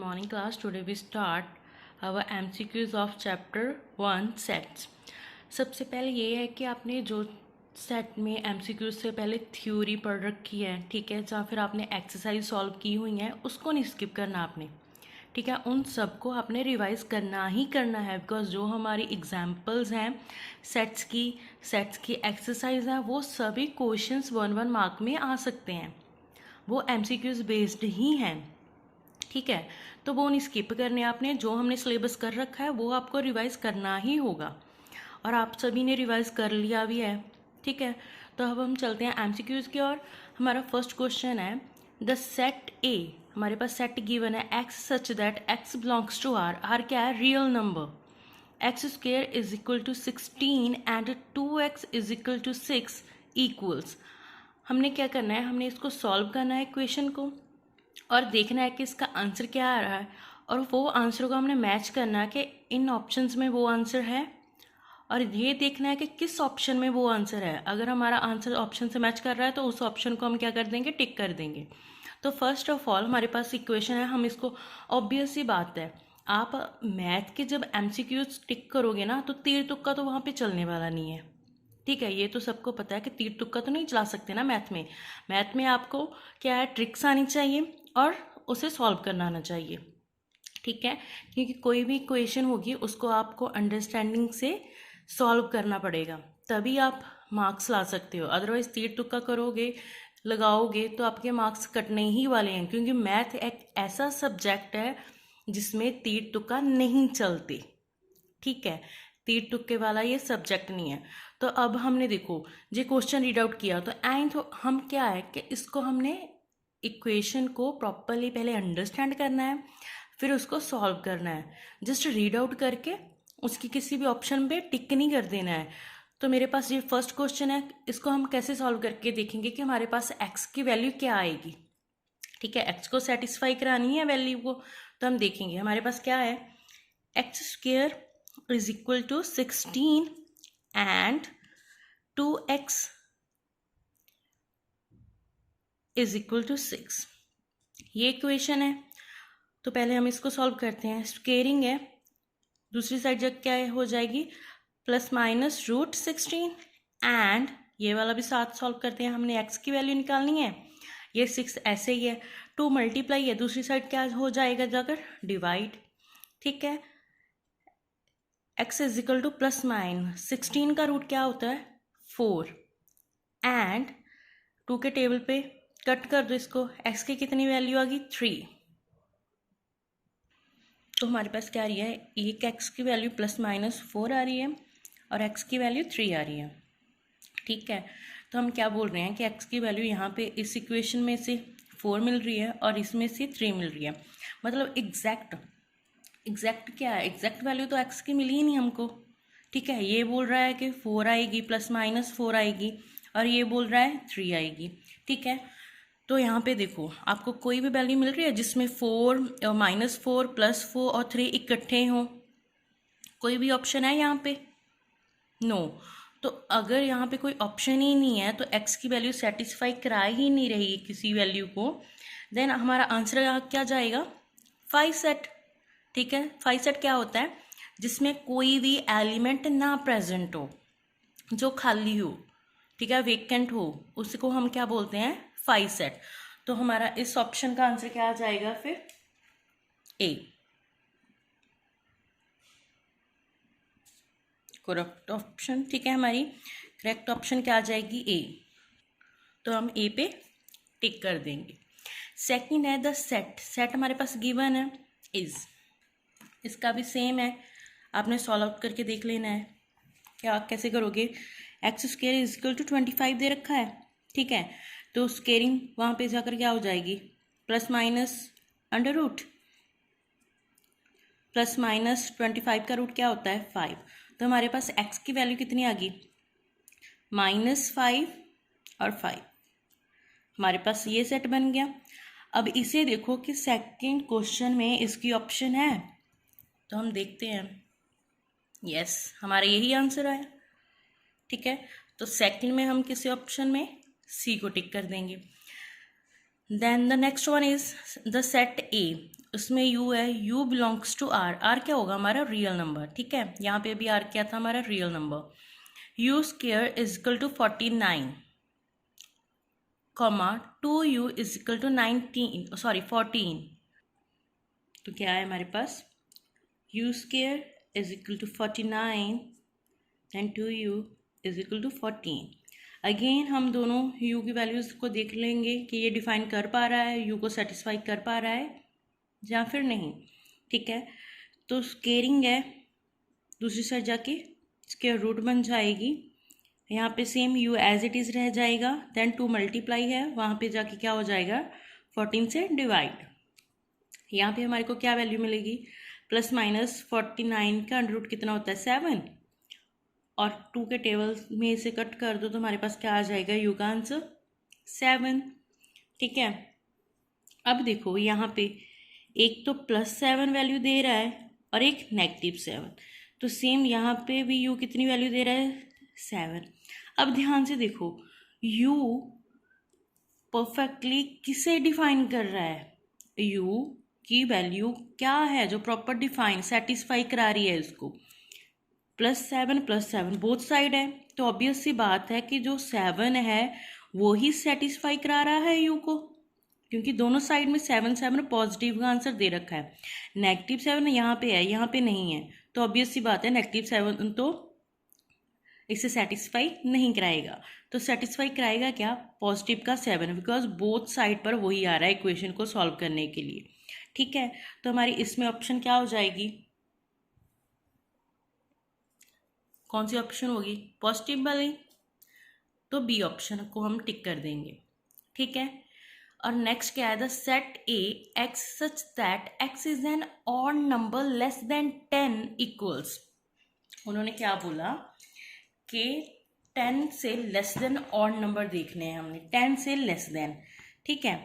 morning class. Today we start our MCQs of chapter 1 sets. सबसे पहले ये है कि आपने जो सेट में MCQs से पहले थ्योरी पढ़ रखी है, ठीक है, या फिर आपने एक्सरसाइज सॉल्व की हुई है, उसको नहीं स्किप करना आपने, ठीक है। उन सबको आपने रिवाइज करना ही करना है, बिकॉज जो हमारी एग्जाम्पल्स हैं सेट्स की एक्सरसाइज है, वो सभी क्वेश्चंस 1-1 मार्क में आ सकते हैं, वो MCQs बेस्ड ही हैं, ठीक है। तो वो नहीं स्किप करने आपने, जो हमने सिलेबस कर रखा है वो आपको रिवाइज करना ही होगा, और आप सभी ने रिवाइज कर लिया भी है, ठीक है। तो अब हम चलते हैं MCQs की ओर। हमारा फर्स्ट क्वेश्चन है, द सेट ए, हमारे पास सेट गिवन है x such that x belongs to R. R क्या है? Real number. X square is equal to 16 and 2x is equal to 6 equals. हमने क्या करना है, हमने इसको सॉल्व करना है इक्वेशन को, और देखना है कि इसका आंसर क्या आ रहा है, और वो आंसर को हमने मैच करना है कि इन ऑप्शंस में वो आंसर है, और ये देखना है कि किस ऑप्शन में वो आंसर है। अगर हमारा आंसर ऑप्शन से मैच कर रहा है तो उस ऑप्शन को हम क्या कर देंगे? टिक कर देंगे। तो फर्स्ट ऑफ ऑल हमारे पास इक्वेशन है, हम इसको, ऑब्वियस सी बात है, आप मैथ के जब MCQs टिक करोगे ना तो तीर तुक्का तो वहाँ पे चलने वाला नहीं है, ठीक है। ये तो सबको पता है कि तीर तुक्का तो नहीं चला सकते ना मैथ में आपको क्या है, ट्रिक्स आनी चाहिए और उसे सॉल्व करना आना चाहिए, ठीक है। क्योंकि कोई भी इक्वेशन होगी उसको आपको अंडरस्टैंडिंग से सॉल्व करना पड़ेगा, तभी आप मार्क्स ला सकते हो। अदरवाइज तीर तुक्का करोगे, लगाओगे तो आपके मार्क्स कटने ही वाले हैं, क्योंकि मैथ एक ऐसा सब्जेक्ट है जिसमें तीर तुक्का नहीं चलते, ठीक है। तीर तुक्के वाला ये सब्जेक्ट नहीं है। तो अब हमने देखो ये क्वेश्चन रीड आउट किया, तो एंड तो हम क्या है कि इसको हमने इक्वेशन को प्रॉपरली पहले अंडरस्टैंड करना है, फिर उसको सॉल्व करना है। जस्ट रीड आउट करके उसकी किसी भी ऑप्शन पे टिक नहीं कर देना है। तो मेरे पास ये फर्स्ट क्वेश्चन है, इसको हम कैसे सॉल्व करके देखेंगे कि हमारे पास एक्स की वैल्यू क्या आएगी, ठीक है। एक्स को सेटिस्फाई करानी है वैल्यू को, तो हम देखेंगे हमारे पास क्या है, x square is equal to 16 and 2x is equal to 6, ये इक्वेशन है। तो पहले हम इसको सॉल्व करते हैं। स्क्वेयरिंग है, दूसरी साइड जब क्या हो जाएगी, प्लस माइनस रूट 16, एंड ये वाला भी साथ सॉल्व करते हैं, हमने x की वैल्यू निकालनी है, ये 6 ऐसे ही है, 2 मल्टीप्लाई है, दूसरी साइड क्या हो जाएगा जाकर, डिवाइड, ठीक है। x is equal two plus minus 16 का रूट क्या होता है, 4, एंड 2 के टेबल पे कट कर दो इसको, x की कितनी वैल्यू आ गई, 3। तो हमारे पास क्या आ रही है, एक x की वैल्यू प्लस माइनस 4 आ रही है और x की वैल्यू 3 आ रही है, ठीक है। तो हम क्या बोल रहे हैं कि x की वैल्यू यहाँ पे इस इक्वेशन में से 4 मिल रही है और इसमें से 3 मिल रही है, मतलब एग्जैक्ट क्या है, एग्जैक्ट वैल्यू तो x की मिली ही नहीं हमको, ठीक है। ये बोल रहा है कि 4 आएगी, प्लस माइनस 4 आएगी, और ये बोल रहा है 3 आएगी, ठीक है। तो यहाँ पे देखो आपको कोई भी वैल्यू मिल रही है जिसमें 4, -4, +4 और 3 इकट्ठे हों, कोई भी ऑप्शन है यहाँ पे, नो। तो अगर यहाँ पे कोई ऑप्शन ही नहीं है तो x की वैल्यू सेटिस्फाई करा ही नहीं रही है किसी वैल्यू को, देन हमारा आंसर यहाँ क्या जाएगा, 5 सेट, ठीक है। 5 सेट क्या होता है, जिसमें कोई भी एलिमेंट ना प्रेजेंट हो, जो खाली हो, ठीक है, वेकेंट हो, उसको हम क्या बोलते हैं, 5 सेट। तो हमारा इस ऑप्शन का आंसर क्या आ जाएगा फिर, ए, करेक्ट ऑप्शन, ठीक है। हमारी करेक्ट ऑप्शन क्या आ जाएगी, ए। तो हम ए पे टिक कर देंगे। सेकंड है द सेट हमारे पास गिवन है इज, इसका भी सेम है, आपने सॉल्व आउट करके देख लेना है। क्या कैसे करोगे, x square is equal to 25 दे रखा है, ठीक है। तो स्केयरिंग वहाँ पे जाकर क्या हो जाएगी, plus minus under root, plus minus 25 का रूट क्या होता है, 5। तो हमारे पास x की वैल्यू कितनी आ गई, -5 और 5, हमारे पास ये सेट बन गया। अब इसे देखो कि सेकंड क्वेश्चन में इसकी ऑप्शन है, तो हम देखते हैं, यस हमारा यही आंसर आया, ठीक है। तो सेकंड में हम किसी ऑप्शन में सी को टिक कर देंगे। Then the next one is the set A, उसमें u है, u belongs to r, r क्या होगा हमारा रियल नंबर, ठीक है, यहाँ पे भी r क्या था हमारा real number, u square is equal to 49 comma 2u is equal to 19 sorry 14, तो क्या है हमारे पास u square is equal to 49 and 2u is equal to 14। Again हम दोनों u की वैल्यूज़ को देख लेंगे कि ये डिफाइन कर पा रहा है, u को सेटिस्फाई कर पा रहा है या फिर नहीं, ठीक है। तो स्केयरिंग है, दूसरी साइड जाके स्क्वायर रूट बन जाएगी, यहाँ पे same u as it is रह जाएगा, देन 2 मल्टीप्लाई है, वहाँ पे जाके क्या हो जाएगा 14 से डिवाइड, यहाँ पे हमारे को क्या वैल्यू मिलेगी प्लस माइनस 49 का अंडर रूट कितना होता है 7, और 2 के टेबल में इसे कट कर दो तो हमारे पास क्या आ जाएगा u का आंसर 7, ठीक है। अब देखो यहाँ पे एक तो +7 वैल्यू दे रहा है और एक -7, तो सेम यहाँ पे भी u कितनी वैल्यू दे रहा है 7। अब ध्यान से देखो u परफेक्टली किसे डिफाइन कर रहा है, u की वैल्यू क्या है जो प्रॉपर डिफाइन सेटिस्फाई करा रही है इसको, +7 बोथ साइड है, तो ऑब्वियस सी बात है कि जो 7 है वो ही सेटिस्फाई करा रहा है u को, क्योंकि दोनों साइड में 7 पॉजिटिव का आंसर दे रखा है, -7 यहाँ पे है यहाँ पे नहीं है, तो ऑब्वियस सी बात है -7 तो इसे सेटिस्फाई नहीं कराएगा, तो सेटिस्फाई कराएगा क्या पॉजिटिव का 7, बिकॉज बोथ साइड पर वही आ रहा है इक्वेशन को सॉल्व करने के लिए, ठीक है। तो हमारी इसमें ऑप्शन क्या हो जाएगी, कौन सी ऑप्शन होगी पॉजिटिव वाली, तो बी ऑप्शन को हम टिक कर देंगे, ठीक है। और नेक्स्ट क्या है the set A x such that x is an odd number less than 10 equals, उन्होंने क्या बोला कि 10 से लेस देन ऑड नंबर देखने हैं हमने, 10 से लेस देन, ठीक है।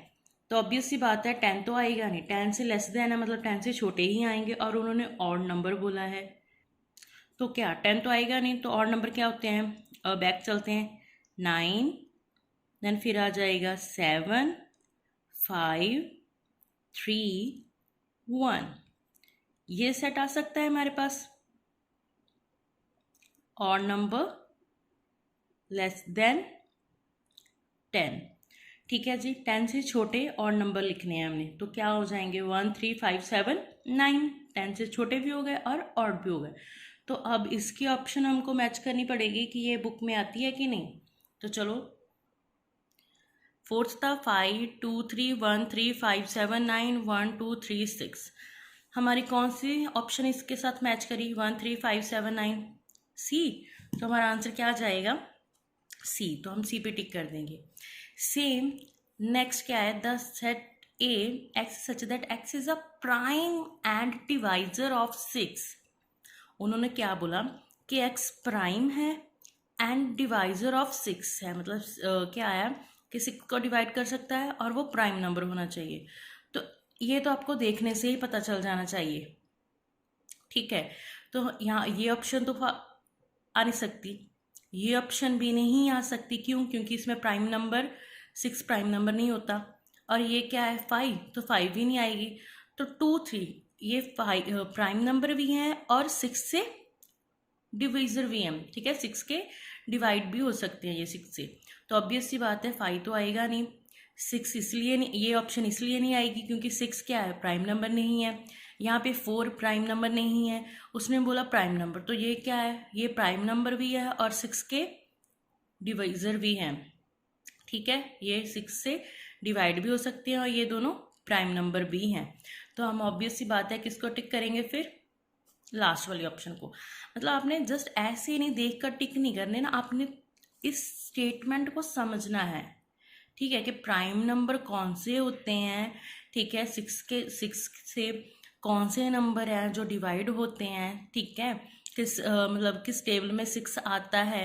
तो ऑब्वियस सी बात है 10 तो आएगा नहीं, 10 से लेस देन है मतलब 10 से छोटे ही आएंगे, और उन्होंने ऑड नंबर बोला है, तो क्या 10 तो आएगा नहीं, तो ऑड नंबर क्या होते हैं, बैक चलते हैं 9, देन फिर आ जाएगा 7 5 3 1, ये सेट आ सकता है हमारे पास ऑड नंबर लेस देन 10, ठीक है जी। 10 से छोटे और नंबर लिखने हैं हमने, तो क्या हो जाएंगे 1 3 5 7 9, 10 से छोटे भी हो गए और ऑड भी हो गए, तो अब इसकी ऑप्शन हमको मैच करनी पड़ेगी कि ये बुक में आती है कि नहीं, तो चलो फोर्थ था 5 2 3 1 3 5 7 9 1 2 3 6, हमारी कौन सी ऑप्शन इसके साथ मैच करी 1 3 5 7 9 सी, तो हमारा आंसर क्या आ जाएगा सी, तो हम सी पे टिक कर देंगे। सेम नेक्स्ट क्या है the set A x such that x is a prime and divisor of 6, उन्होंने क्या बोला कि एक्स प्राइम है एंड डिवाइजर ऑफ 6 है, मतलब क्या है कि 6 को डिवाइड कर सकता है और वो प्राइम नंबर होना चाहिए, तो ये तो आपको देखने से ही पता चल जाना चाहिए, ठीक है। तो यहाँ ये ऑप्शन तो आ नहीं सकती, ये ऑप्शन भी नहीं आ सकती, क्यों, क्योंकि इसमें प्राइम नंबर 6 प्राइम नंबर नहीं होता, और ये क्या है 5, तो 5 भी नहीं आएगी, तो 2 3 ये 5 प्राइम नंबर भी हैं और 6 से डिविजर भी हैं, ठीक है, 6 के डिवाइड भी हो सकते हैं ये 6 से, तो ऑब्वियस सी बात है 5 तो आएगा नहीं, 6 इसलिए नहीं, ये ऑप्शन इसलिए नहीं आएगी क्योंकि 6 क्या है प्राइम नंबर नहीं है, यहाँ पे 4 प्राइम नंबर नहीं है, उसने बोला प्राइम नंबर, तो ये क्या है ये प्राइम नंबर भी है और 6 के डिवाइजर भी हैं, ठीक है, ये 6 से डिवाइड भी हो सकते हैं और ये दोनों प्राइम नंबर भी हैं, तो हम ऑब्वियस सी बात है किसको टिक करेंगे फिर लास्ट वाली ऑप्शन को, मतलब आपने जस्ट ऐसे नहीं देख कर टिक नहीं करने ना, आपने इस स्टेटमेंट को समझना है, ठीक है, कि प्राइम नंबर कौन से होते हैं, ठीक है, 6 से कौन से नंबर हैं जो डिवाइड होते हैं, ठीक है, किस मतलब किस टेबल में 6 आता है,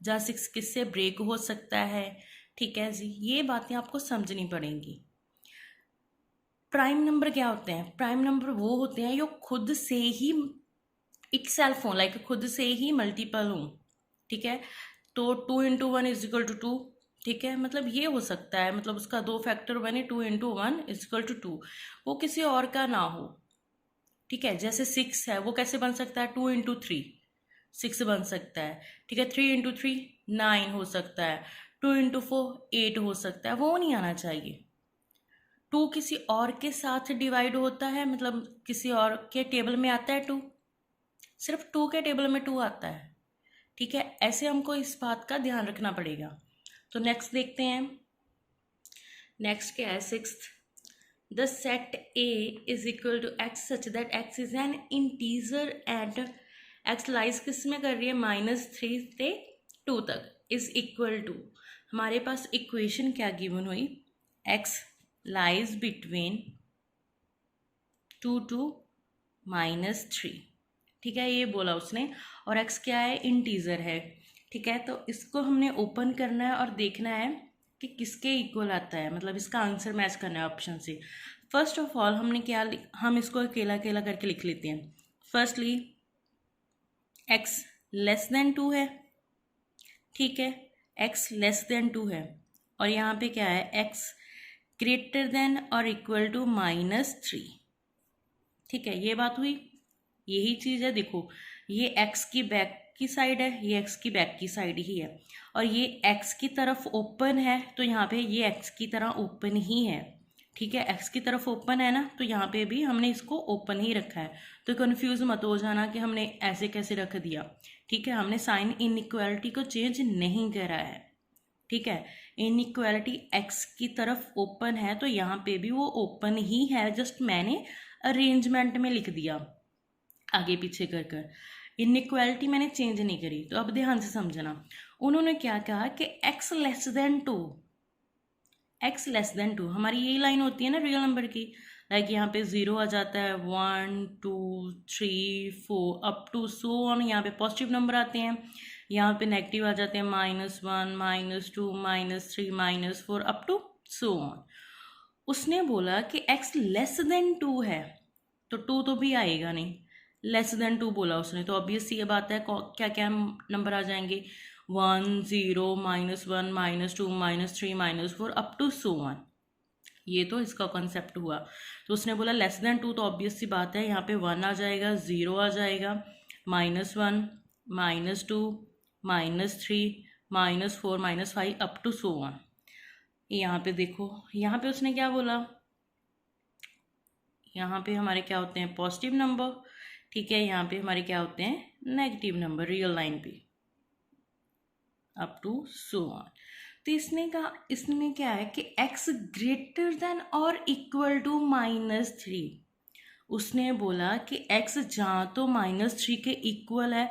जहाँ 6 किससे ब्रेक हो सकता है, ठीक है जी, ये बातें आपको समझनी पड़ेंगी। प्राइम नंबर क्या होते हैं, प्राइम नंबर वो होते हैं जो खुद से ही इट सेल्फ हो, लाइक खुद से ही मल्टीपल हो, ठीक है, तो 2 × 1 = 2, ठीक है, मतलब ये हो सकता है, मतलब उसका दो फैक्टर बने, 2 × 1 = 2, वो किसी और का ना हो। ठीक है, जैसे 6 है, वो कैसे बन सकता है, 2 × 3 6 बन सकता है। ठीक है, 3 × 3 9 हो सकता है, 2 × 4 8 हो सकता है, वो नहीं आना चाहिए। 2 किसी और के साथ डिवाइड होता है, मतलब किसी और के टेबल में आता है 2, सिर्फ 2 के टेबल में 2 आता है। ठीक है, ऐसे हमको इस बात का ध्यान रखना पड़ेगा। तो नेक्स्ट देखते हैं, नेक्स्ट क्या है, 6th, the set A is equal to x such that x is an integer and x lies किस में कर रही है, -3 से 2 तक, इज इक्वल टू, हमारे पास इक्वेशन क्या गिवन हुई, x लाइज बिटवीन 2 to -3। ठीक है, ये बोला उसने, और x क्या है, इंटीजर है। ठीक है, तो इसको हमने ओपन करना है और देखना है कि किसके इक्वल आता है, मतलब इसका आंसर मैच करना है ऑप्शन से। फर्स्ट ऑफ ऑल हमने क्या, हम इसको अकेला अकेला करके लिख लेते हैं। फर्स्टली x लेस देन 2 है, ठीक है, x लेस देन 2 है, और यहाँ पे क्या है, x ग्रेटर देन और इक्वल टू -3। ठीक है, ये बात हुई, यही चीज़ है। देखो, ये x की बैक की साइड है, ये x की बैक की साइड ही है, और ये x की तरफ ओपन है, तो यहाँ पे ये x की तरह ओपन ही है। ठीक है, x की तरफ ओपन है ना, तो यहाँ पे भी हमने इसको ओपन ही रखा है। तो कंफ्यूज मत हो जाना कि हमने ऐसे कैसे रख दिया। ठीक है, हमने साइन इनइक्वालिटी को चेंज नहीं करा है। ठीक है, इनइक्वालिटी x की तरफ ओपन है, तो यहाँ पे भी वो ओपन ही है, जस्ट मैंने अरेंजमेंट में लिख दिया आगे पीछे कर कर, इनइक्वालिटी मैंने चेंज नहीं करी। तो अब ध्यान से समझना, उन्होंने क्या कहा कि x less than 2, x less than 2, हमारी यही लाइन होती है ना रियल नंबर की, लाइक यहाँ पे 0 आ जाता है, 1 2 3 4 अप टू सो ऑन, यहाँ पे पॉजिटिव नंबर आते हैं, यहाँ पे नेगेटिव आ जाते हैं, -1 -2 -3 -4 अप टू सो ऑन। उसने बोला कि x लेस देन 2 है, तो 2 तो भी आएगा नहीं, लेस देन 2 बोला उसने, तो ऑब्वियस ये बात है, क्या क्या नंबर आ जाएंगे, 1 0 -1 -2 -3 -4 अप टू सो ऑन। ये तो इसका कॉन्सेप्ट हुआ। तो उसने बोला लेस देन 2, तो ऑब्वियस सी बात है, यहाँ पे 1 आ जाएगा, 0 आ जाएगा, -1 -2 -3 -4 -5 अप टू सो ऑन। यहाँ पे देखो, यहाँ पे उसने क्या बोला, यहाँ पे हमारे क्या होते हैं, पॉजिटिव नंबर। ठीक है, यहाँ पे हमारे क्या होते हैं, नेगेटिव नंबर, रियल लाइन पे अप टू सो ऑन। तो इसने कहा, इसमें क्या है कि x ग्रेटर देन और इक्वल टू -3। उसने बोला कि x जहाँ तो -3 के इक्वल है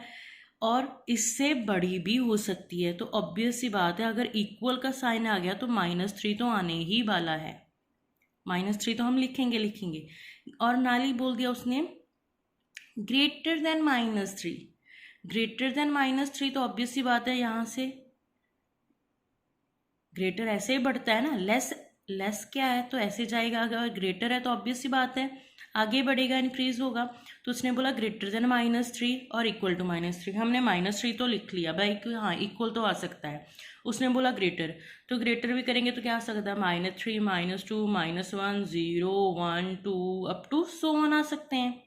और इससे बड़ी भी हो सकती है, तो ऑब्वियस सी बात है, अगर इक्वल का साइन आ गया तो -3 तो आने ही वाला है, -3 तो हम लिखेंगे लिखेंगे। और नाली बोल दिया उसने ग्रेटर देन -3, ग्रेटर देन -3, तो ऑब्वियस सी बात है, यहाँ से ग्रेटर ऐसे ही बढ़ता है ना, लेस लेस क्या है तो ऐसे जाएगा, अगर ग्रेटर है तो ऑब्वियस सी बात है आगे बढ़ेगा, इंक्रीज होगा। तो उसने बोला ग्रेटर देन -3 और इक्वल टू -3, हमने -3 तो लिख लिया भाई, हाँ इक्वल तो आ सकता है। उसने बोला ग्रेटर, तो ग्रेटर भी करेंगे तो क्या आ सकता है, -3 -2 -1 0 1 2 अप टू सो ऑन आ सकते हैं।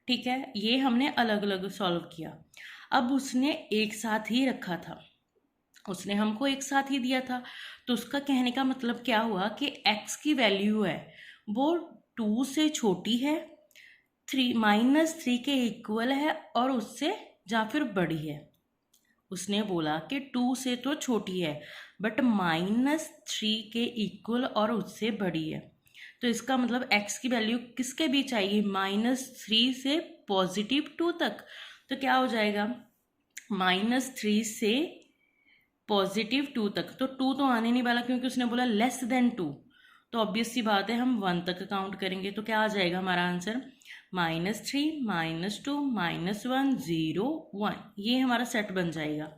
ठीक है, ये हमने अलग अलग सॉल्व किया। अब उसने एक साथ ही रखा था, उसने हमको एक साथ ही दिया था, तो उसका कहने का मतलब क्या हुआ कि x की वैल्यू है वो 2 से छोटी है, -3 के इक्वल है और उससे या फिर बड़ी है। उसने बोला कि 2 से तो छोटी है बट -3 के इक्वल और उससे बड़ी है, तो इसका मतलब x की वैल्यू किसके बीच आएगी, -3 से +2 तक। तो क्या हो जाएगा, -3 से +2 तक, तो 2 तो आने नहीं वाला क्योंकि उसने बोला लेस देन 2, तो ऑब्वियस सी बात है हम 1 तक काउंट करेंगे, तो क्या आ जाएगा हमारा आंसर, -3 -2 -1 0 1, ये हमारा सेट बन जाएगा।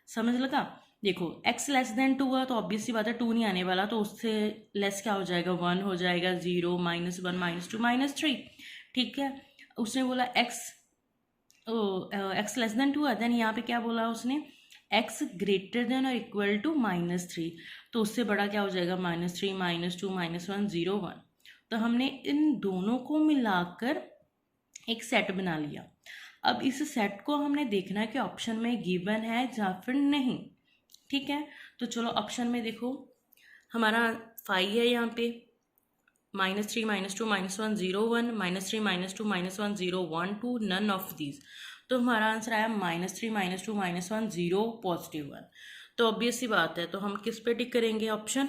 समझ लगा। देखो x लेस देन 2 है तो ऑब्वियस सी बात है 2 नहीं आने वाला, तो उससे लेस क्या हो जाएगा, 1 हो जाएगा, 0 -1 -2 -3। ठीक है, उसने बोला x लेस देन 2 है, देन यहाँ पे क्या बोला उसने, एक्स ग्रेटर देन और इक्वल टू -3, तो उससे बड़ा क्या हो जाएगा, -3 -2 -1 0 1। तो हमने इन दोनों को मिलाकर एक सेट बना लिया। अब इस सेट को हमने देखना है कि ऑप्शन में गिवन है या फिर नहीं। ठीक है, तो चलो ऑप्शन में देखो, हमारा 5 है यहाँ पे, -3 -2 -1 0 1, -3 -2 -1 0 1 2, नन ऑफ दीज। तो हमारा आंसर आया -3 -2 -1 0 +1। तो ऑब्वियस सी बात है, तो हम किस पे टिक करेंगे, ऑप्शन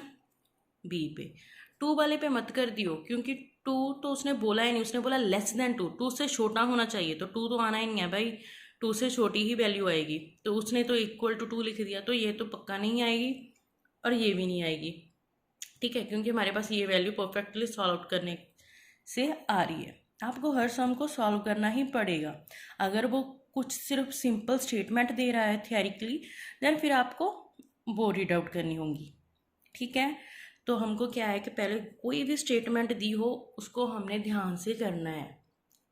बी पे। 2 वाले पे मत कर दियो, क्योंकि 2 तो उसने बोला ही नहीं, उसने बोला लेस देन 2, 2 से छोटा होना चाहिए, तो 2 तो आना ही नहीं है भाई, 2 से छोटी ही वैल्यू आएगी। तो उसने तो इक्वल टू 2 लिख दिया, तो ये तो पक्का नहीं आएगी और ये भी नहीं आएगी। ठीक है, क्योंकि हमारे पास ये वैल्यू परफेक्टली सॉल्व आउट करने से आ रही है। आपको हर सम को सॉल्व करना ही पड़ेगा। अगर वो कुछ सिर्फ सिंपल स्टेटमेंट दे रहा है थियरिकली, देन फिर आपको वो रीड आउट करनी होंगी। ठीक है, तो हमको क्या है कि पहले कोई भी स्टेटमेंट दी हो उसको हमने ध्यान से करना है।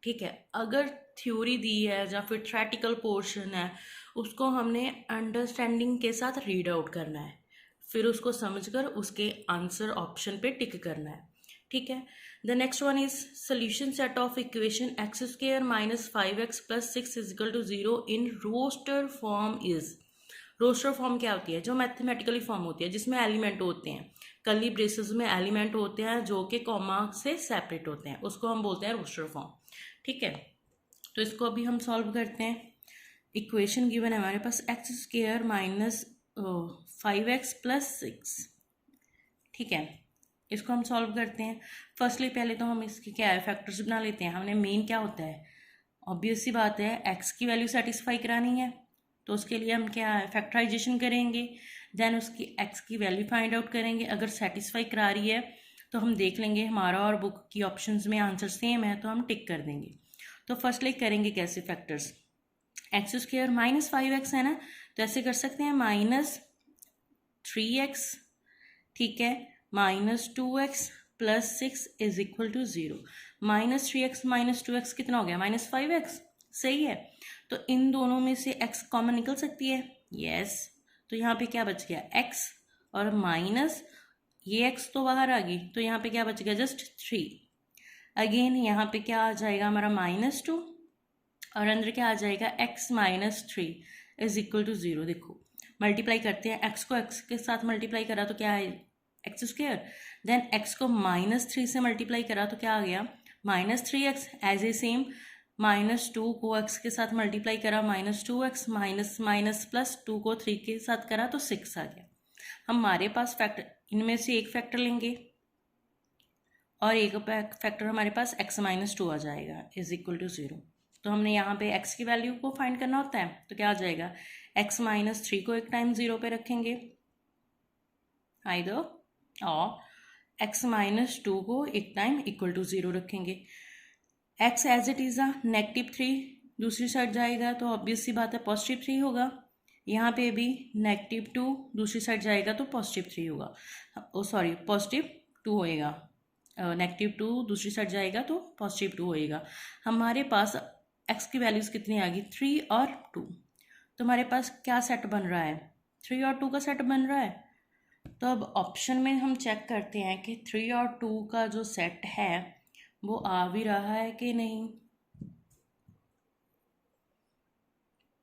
ठीक है, अगर थ्योरी दी है या फिर थ्योरेटिकल पोर्शन है, उसको हमने अंडरस्टैंडिंग के साथ रीड आउट करना है, फिर उसको समझकर उसके आंसर ऑप्शन पे टिक करना है। ठीक है, the next one is solution set of equation x square -5x + 6 = 0 in roster form is. Roster form क्या होती है, जो मैथमेटिकली फॉर्म होती है जिसमें एलिमेंट होते हैं, कर्ली ब्रेसेस में एलिमेंट होते हैं जो कि कॉमा से सेपरेट होते हैं, उसको हम बोलते हैं रोस्टर फॉर्म। ठीक है, तो इसको अभी हम सॉल्व करते हैं। इक्वेशन गिवन है हमारे पास x स्क्वायर -5x + 6। ठीक है, इसको हम सॉल्व करते हैं। फर्स्टली पहले तो हम इसके क्या है, फैक्टर्स बना लेते हैं। हमने मेन क्या होता है, ऑब्वियस सी बात है, x की वैल्यू सेटिस्फाई करानी है, तो उसके लिए हम क्या है, फैक्टराइजेशन करेंगे। देन उसकी x की वैल्यू फाइंड आउट करेंगे। अगर सेटिस्फाई करा रही है तो हम देख लेंगे हमारा और बुक की ऑप्शंस में आंसर सेम है, तो हम टिक कर देंगे। तो फर्स्टली करेंगे कैसे फैक्टर्स, x स्क्वायर -5x है ना, तो ऐसे कर सकते हैं -3x, ठीक है, -2x + 6 = 0। -3x -2x कितना हो गया, -5x, सही है। तो इन दोनों में से x कॉमन निकल सकती है, यस। तो यहाँ पे क्या बच गया, x और माइनस ये x तो बाहर आ गई, तो यहाँ पे क्या बच गया, जस्ट 3। अगेन यहाँ पे क्या आ जाएगा हमारा -2 और अंदर क्या आ जाएगा, x -3 = 0। देखो मल्टीप्लाई करते हैं, x को x के साथ मल्टीप्लाई करा तो क्या है, x स्क्वायर, देन x को -3 से मल्टीप्लाई करा तो क्या आ गया, -3x, एज ए सेम -2 को x के साथ मल्टीप्लाई करा -2x, माइनस प्लस 2 को 3 के साथ करा तो 6 आ गया। हमारे पास फैक्टर, इनमें से एक फैक्टर लेंगे और एक फैक्टर हमारे पास x -2 आ जाएगा = 0। तो हमने यहाँ पे x की वैल्यू को फाइंड करना होता है, तो क्या आ जाएगा, x -3 को एक टाइम 0 पे रखेंगे आइदर, और x -2 को एक टाइम = 0 रखेंगे। x एज इट इज़ -3 दूसरी साइड जाएगा तो ऑब्वियस सी बात है +3 होगा। यहाँ पे भी -2 दूसरी साइड जाएगा तो +3 होगा, ओ सॉरी +2 होएगा, -2 दूसरी साइड जाएगा तो +2 होएगा। हमारे पास x की वैल्यूज़ कितनी आ गई, 3 और 2। तो हमारे पास क्या सेट बन रहा है, 3 और 2 का सेट बन रहा है। तो अब ऑप्शन में हम चेक करते हैं कि 3 और 2 का जो सेट है वो आ भी रहा है कि नहीं।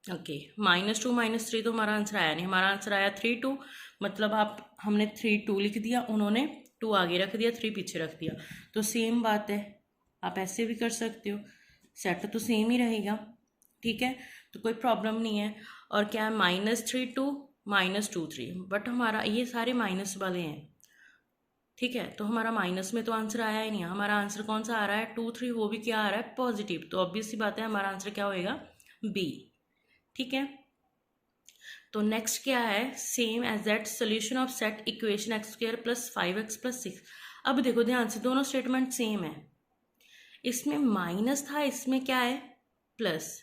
ओके, -2 -3 तो हमारा आंसर आया नहीं, हमारा आंसर आया 3 2। मतलब हमने 3 2 लिख दिया, उन्होंने 2 आगे रख दिया, 3 पीछे रख दिया। तो सेम बात है, आप ऐसे भी कर सकते हो, सेट तो सेम ही रहेगा। ठीक है, तो कोई प्रॉब्लम नहीं है। और क्या है, -3 2 -2 3, बट हमारा ये सारे माइनस वाले हैं। ठीक है, तो हमारा माइनस में तो आंसर आया ही नहीं है। हमारा आंसर कौन सा आ रहा है, 2 3, वो भी क्या आ रहा है, पॉजिटिव। तो ऑब्वियस सी बात है हमारा आंसर क्या होएगा, बी। ठीक है, तो नेक्स्ट क्या है, same as that solution of set equation x square + 5x + 6। अब देखो ध्यान से, दोनों स्टेटमेंट सेम है, इसमें माइनस था, इसमें क्या है, प्लस।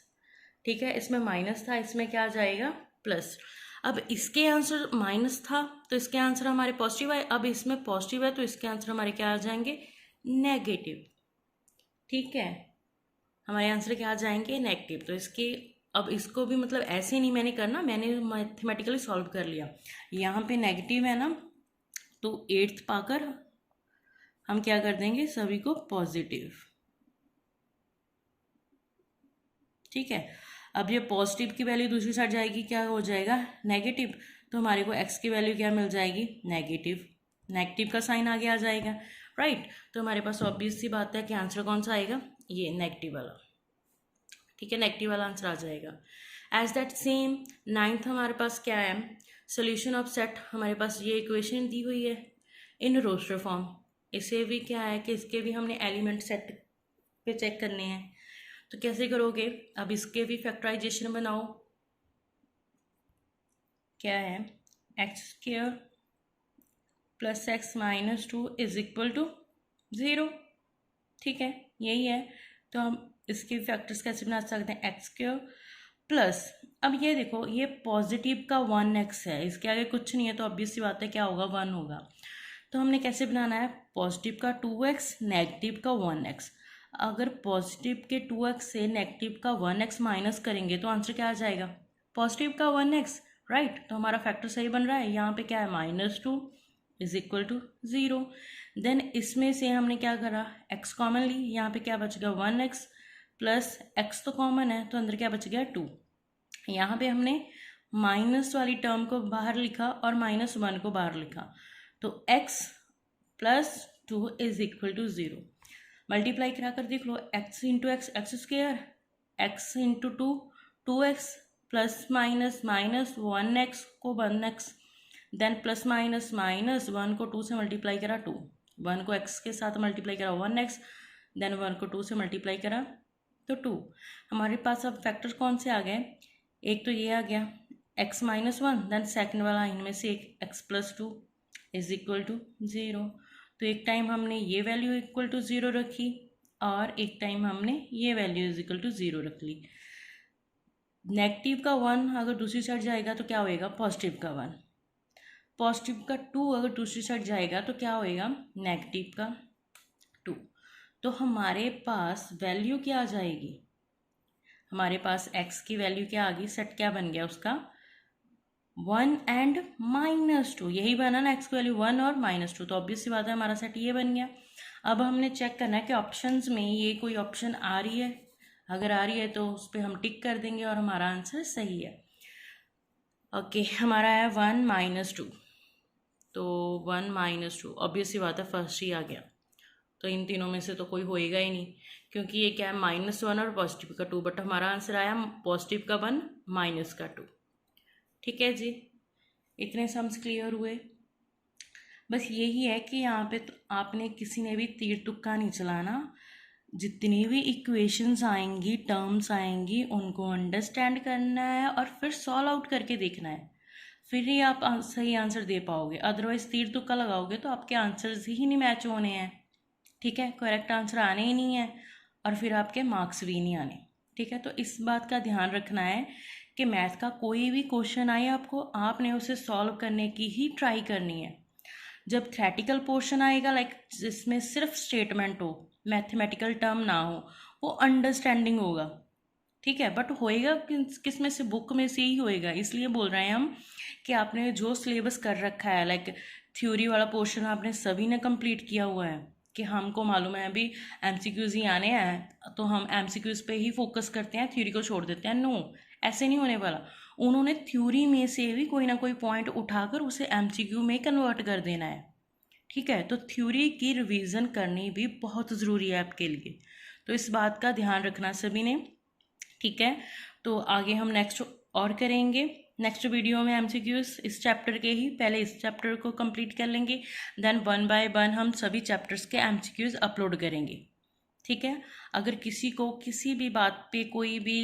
ठीक है, इसमें माइनस था, इसमें क्या आ जाएगा, प्लस। अब इसके आंसर माइनस था तो इसके आंसर हमारे पॉजिटिव है, अब इसमें पॉजिटिव है तो इसके आंसर हमारे क्या आ जाएंगे, नेगेटिव। ठीक है, हमारे आंसर क्या आ जाएंगे, नेगेटिव। तो इसके अब इसको भी मतलब ऐसे नहीं मैंने करना, मैंने मैथमेटिकली सॉल्व कर लिया। यहाँ पे नेगेटिव है ना, तो 8th पाकर हम क्या कर देंगे, सभी को पॉजिटिव। ठीक है, अब ये पॉजिटिव की वैल्यू दूसरी साइड जाएगी, क्या हो जाएगा, नेगेटिव। तो हमारे को x की वैल्यू क्या मिल जाएगी, नेगेटिव। नेगेटिव का साइन आगे आ जाएगा, राइट। तो हमारे पास ऑब्वियस सी बात है कि आंसर कौन सा आएगा, ये नेगेटिव वाला। ठीक है, नेगेटिव वाला आंसर आ जाएगा। एज दैट सेम 9th हमारे पास क्या है, सोल्यूशन ऑफ सेट। हमारे पास ये इक्वेशन दी हुई है इन रोस्टर फॉर्म। इसे भी क्या है कि इसके भी हमने एलिमेंट सेट पे चेक करने हैं। तो कैसे करोगे, अब इसके भी फैक्टराइजेशन बनाओ। क्या है, x² plus x minus 2 is equal to 0। ठीक है, यही है। तो हम इसके फैक्टर्स कैसे बना सकते हैं, x² प्लस, अब ये देखो ये पॉजिटिव का 1x है, इसके आगे कुछ नहीं है, तो ऑब्वियस सी बात है क्या होगा, 1 होगा। तो हमने कैसे बनाना है, पॉजिटिव का 2x नेगेटिव का 1x। अगर पॉजिटिव के 2x से नेगेटिव का 1x माइनस करेंगे तो आंसर क्या आ जाएगा, पॉजिटिव का 1x, राइट। तो हमारा फैक्टर सही बन रहा है। यहाँ पे क्या है, -2 इज इक्वल टू 0। देन इसमें से हमने क्या करा, x कॉमन ली, यहाँ पे क्या बच गया, 1x प्लस x तो कॉमन है, तो अंदर क्या बच गया, 2। यहाँ पे हमने माइनस वाली टर्म को बाहर लिखा और -1 को बाहर लिखा, तो x plus 2 is equal to 0। Multiply करा कर देख लो, x into x x², x into 2 2x, plus minus minus 1x को 1x, then plus minus minus 1 को 2 से मल्टीप्लाई करा 2, 1 को x के साथ मल्टीप्लाई करा 1x, देन 1 को 2 से मल्टीप्लाई करा तो 2। हमारे पास अब फैक्टर कौन से आ गए, एक तो ये आ गया x माइनस 1, देन सेकेंड वाला इनमें से एक x plus 2 is equal to 0। तो एक टाइम हमने ये वैल्यू इक्वल टू 0 रखी और एक टाइम हमने ये वैल्यू इज इक्वल टू 0 रख ली। नेगेटिव का 1 अगर दूसरी साइड जाएगा तो क्या होएगा, पॉजिटिव का 1। पॉजिटिव का 2 अगर दूसरी साइड जाएगा तो क्या होएगा, नेगेटिव का 2। तो हमारे पास वैल्यू क्या आ जाएगी, हमारे पास x की वैल्यू क्या आ गई, सेट क्या बन गया उसका, 1 एंड -2। यही बना ना, x की वैल्यू 1 और -2, तो ऑब्वियस सी बात है हमारा सेट ये बन गया। अब हमने चेक करना है कि ऑप्शंस में ये कोई ऑप्शन आ रही है, अगर आ रही है तो उस पर हम टिक कर देंगे और हमारा आंसर सही है। ओके, हमारा है 1 - 2, तो 1 - 2 ऑब्वियस सी बात है फर्स्ट ही आ गया। तो इन तीनों में से तो कोई होएगा ही नहीं, क्योंकि ये क्या है, -1 और पॉजिटिव का 2, बट हमारा आंसर आया पॉजिटिव का 1 माइनस का 2। ठीक है जी, इतने सम्स क्लियर हुए। बस यही है कि यहाँ पे तो आपने किसी ने भी तीर तुक्का नहीं चलाना, जितनी भी इक्वेशंस आएंगी, टर्म्स आएंगी, उनको अंडरस्टैंड करना है और फिर सॉल्व आउट करके देखना है, फिर ही आप सही आंसर दे पाओगे। अदरवाइज तीर तुक्का लगाओगे तो आपके आंसर्स ही नहीं मैच होने हैं। ठीक है, करेक्ट आंसर आने ही नहीं है और फिर आपके मार्क्स भी नहीं आने। ठीक है, तो इस बात का ध्यान रखना है कि मैथ का कोई भी क्वेश्चन आए आपको, आपने उसे सॉल्व करने की ही ट्राई करनी है। जब थ्योरेटिकल पोर्शन आएगा, लाइक जिसमें सिर्फ स्टेटमेंट हो, मैथमेटिकल टर्म ना हो, वो अंडरस्टैंडिंग होगा। ठीक है, बट होएगा किस में से, बुक में से ही होएगा। इसलिए बोल रहे हैं हम कि आपने जो सिलेबस कर रखा है, लाइक थ्योरी वाला पोर्शन आपने सभी ने कंप्लीट किया हुआ है कि हमको मालूम है अभी एमसीक्यूज ही आने हैं, तो हम एमसीक्यूज पे ही फोकस करते हैं, थ्योरी को छोड़ देते हैं। नो, ऐसे नहीं होने वाला। उन्होंने थ्योरी में से भी कोई ना कोई पॉइंट उठाकर उसे एमसीक्यू में कन्वर्ट कर देना है। ठीक है, तो थ्योरी की रिवीजन करनी भी बहुत ज़रूरी है आपके लिए, तो इस बात का ध्यान रखना सभी ने। ठीक है, तो आगे हम नेक्स्ट और करेंगे, नेक्स्ट वीडियो में एमसीक्यूज इस चैप्टर के ही, पहले इस चैप्टर को कंप्लीट कर लेंगे, देन 1 बाय 1 हम सभी चैप्टर्स के एमसीक्यूज अपलोड करेंगे। ठीक है, अगर किसी को किसी भी बात पे कोई भी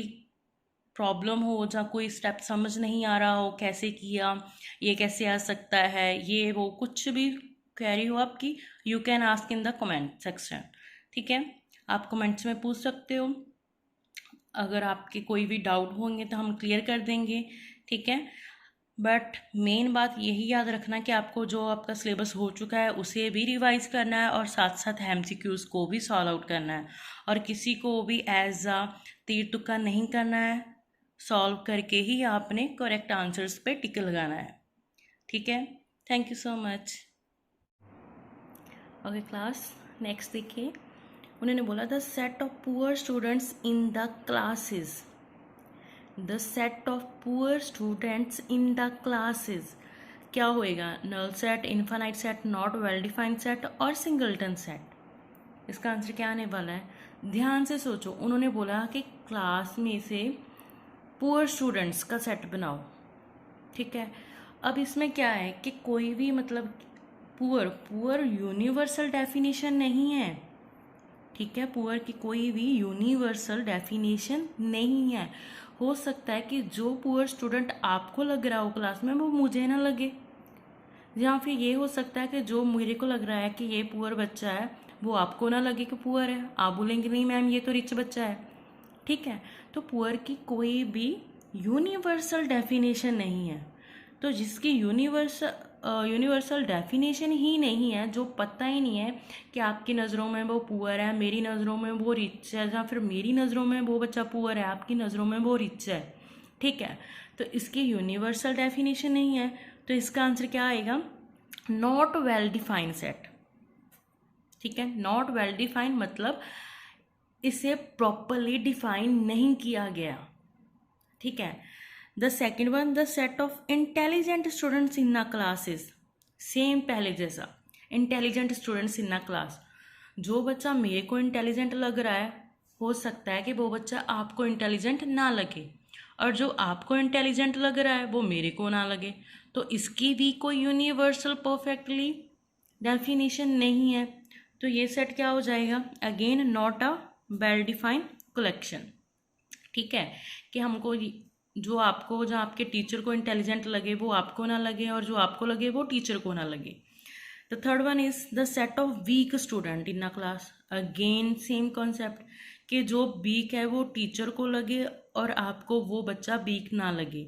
प्रॉब्लम हो, या कोई स्टेप समझ नहीं आ रहा हो, कैसे किया, ये कैसे आ सकता है, ये वो कुछ भी क्वेरी हो आपकी, you can ask in the comment section. ठीक है, आप कमेंट्स में पूछ सकते हो, अगर आपके कोई भी डाउट होंगे तो हम क्लियर कर देंगे। ठीक है, बट मेन बात यही याद रखना कि आपको जो आपका सिलेबस हो चुका है उसे भी रिवाइज करना है और साथ साथ एमसीक्यूज को भी सॉल्व आउट करना है, और किसी को भी एज अ तीर तुक्का नहीं करना है, सॉल्व करके ही आपने करेक्ट आंसर्स पे टिक लगाना है। ठीक है, thank you so much. Okay class, next देखिए, उन्होंने बोला the set of poor students in the classes, the set of poor students in the classes क्या होएगा, null set, infinite set, not well defined set और singleton set. इसका answer क्या आने वाला है, ध्यान से सोचो। उन्होंने बोला कि क्लास में से पुअर स्टूडेंट्स का सेट बनाओ, ठीक है। अब इसमें क्या है कि कोई भी मतलब पुअर, पुअर यूनिवर्सल डेफिनेशन नहीं है, ठीक है। पुअर की कोई भी यूनिवर्सल डेफिनेशन नहीं है। हो सकता है कि जो पुअर स्टूडेंट आपको लग रहा हो क्लास में वो मुझे ना लगे, या फिर ये हो सकता है कि जो मेरे को लग रहा है कि ये पुअर बच्चा है वो आपको ना लगे कि पुअर है, आप बोलेंगे नहीं मैम ये तो रिच बच्चा है, ठीक है। तो पुअर की कोई भी यूनिवर्सल डेफिनेशन नहीं है। तो जिसकी यूनिवर्सल डेफिनेशन ही नहीं है, जो पता ही नहीं है कि आपकी नज़रों में वो पुअर है, मेरी नज़रों में वो रिच है, या फिर मेरी नज़रों में वो बच्चा पुअर है, आपकी नज़रों में वो रिच है, ठीक है। तो इसकी यूनिवर्सल डेफिनेशन नहीं है, तो इसका आंसर क्या आएगा, नॉट वेल डिफाइंड सेट, ठीक है। नॉट वेल डिफाइंड मतलब इसे प्रॉपरली डिफाइन नहीं किया गया, ठीक है। The second one, the set of intelligent students in a classes, same पहले जैसा, intelligent students in a class. जो बच्चा मेरे को इंटेलिजेंट लग रहा है, हो सकता है कि वो बच्चा आपको इंटेलिजेंट ना लगे, और जो आपको इंटेलिजेंट लग रहा है वो मेरे को ना लगे। तो इसकी भी कोई यूनिवर्सल परफेक्टली डेफिनेशन नहीं है। तो ये सेट क्या हो जाएगा, again not a well defined collection, ठीक है। कि हमको जो आपके टीचर को इंटेलिजेंट लगे वो आपको ना लगे, और जो आपको लगे वो टीचर को ना लगे। The third one is the set of weak student in a class, again same concept कि जो वीक है वो टीचर को लगे और आपको वो बच्चा वीक ना लगे,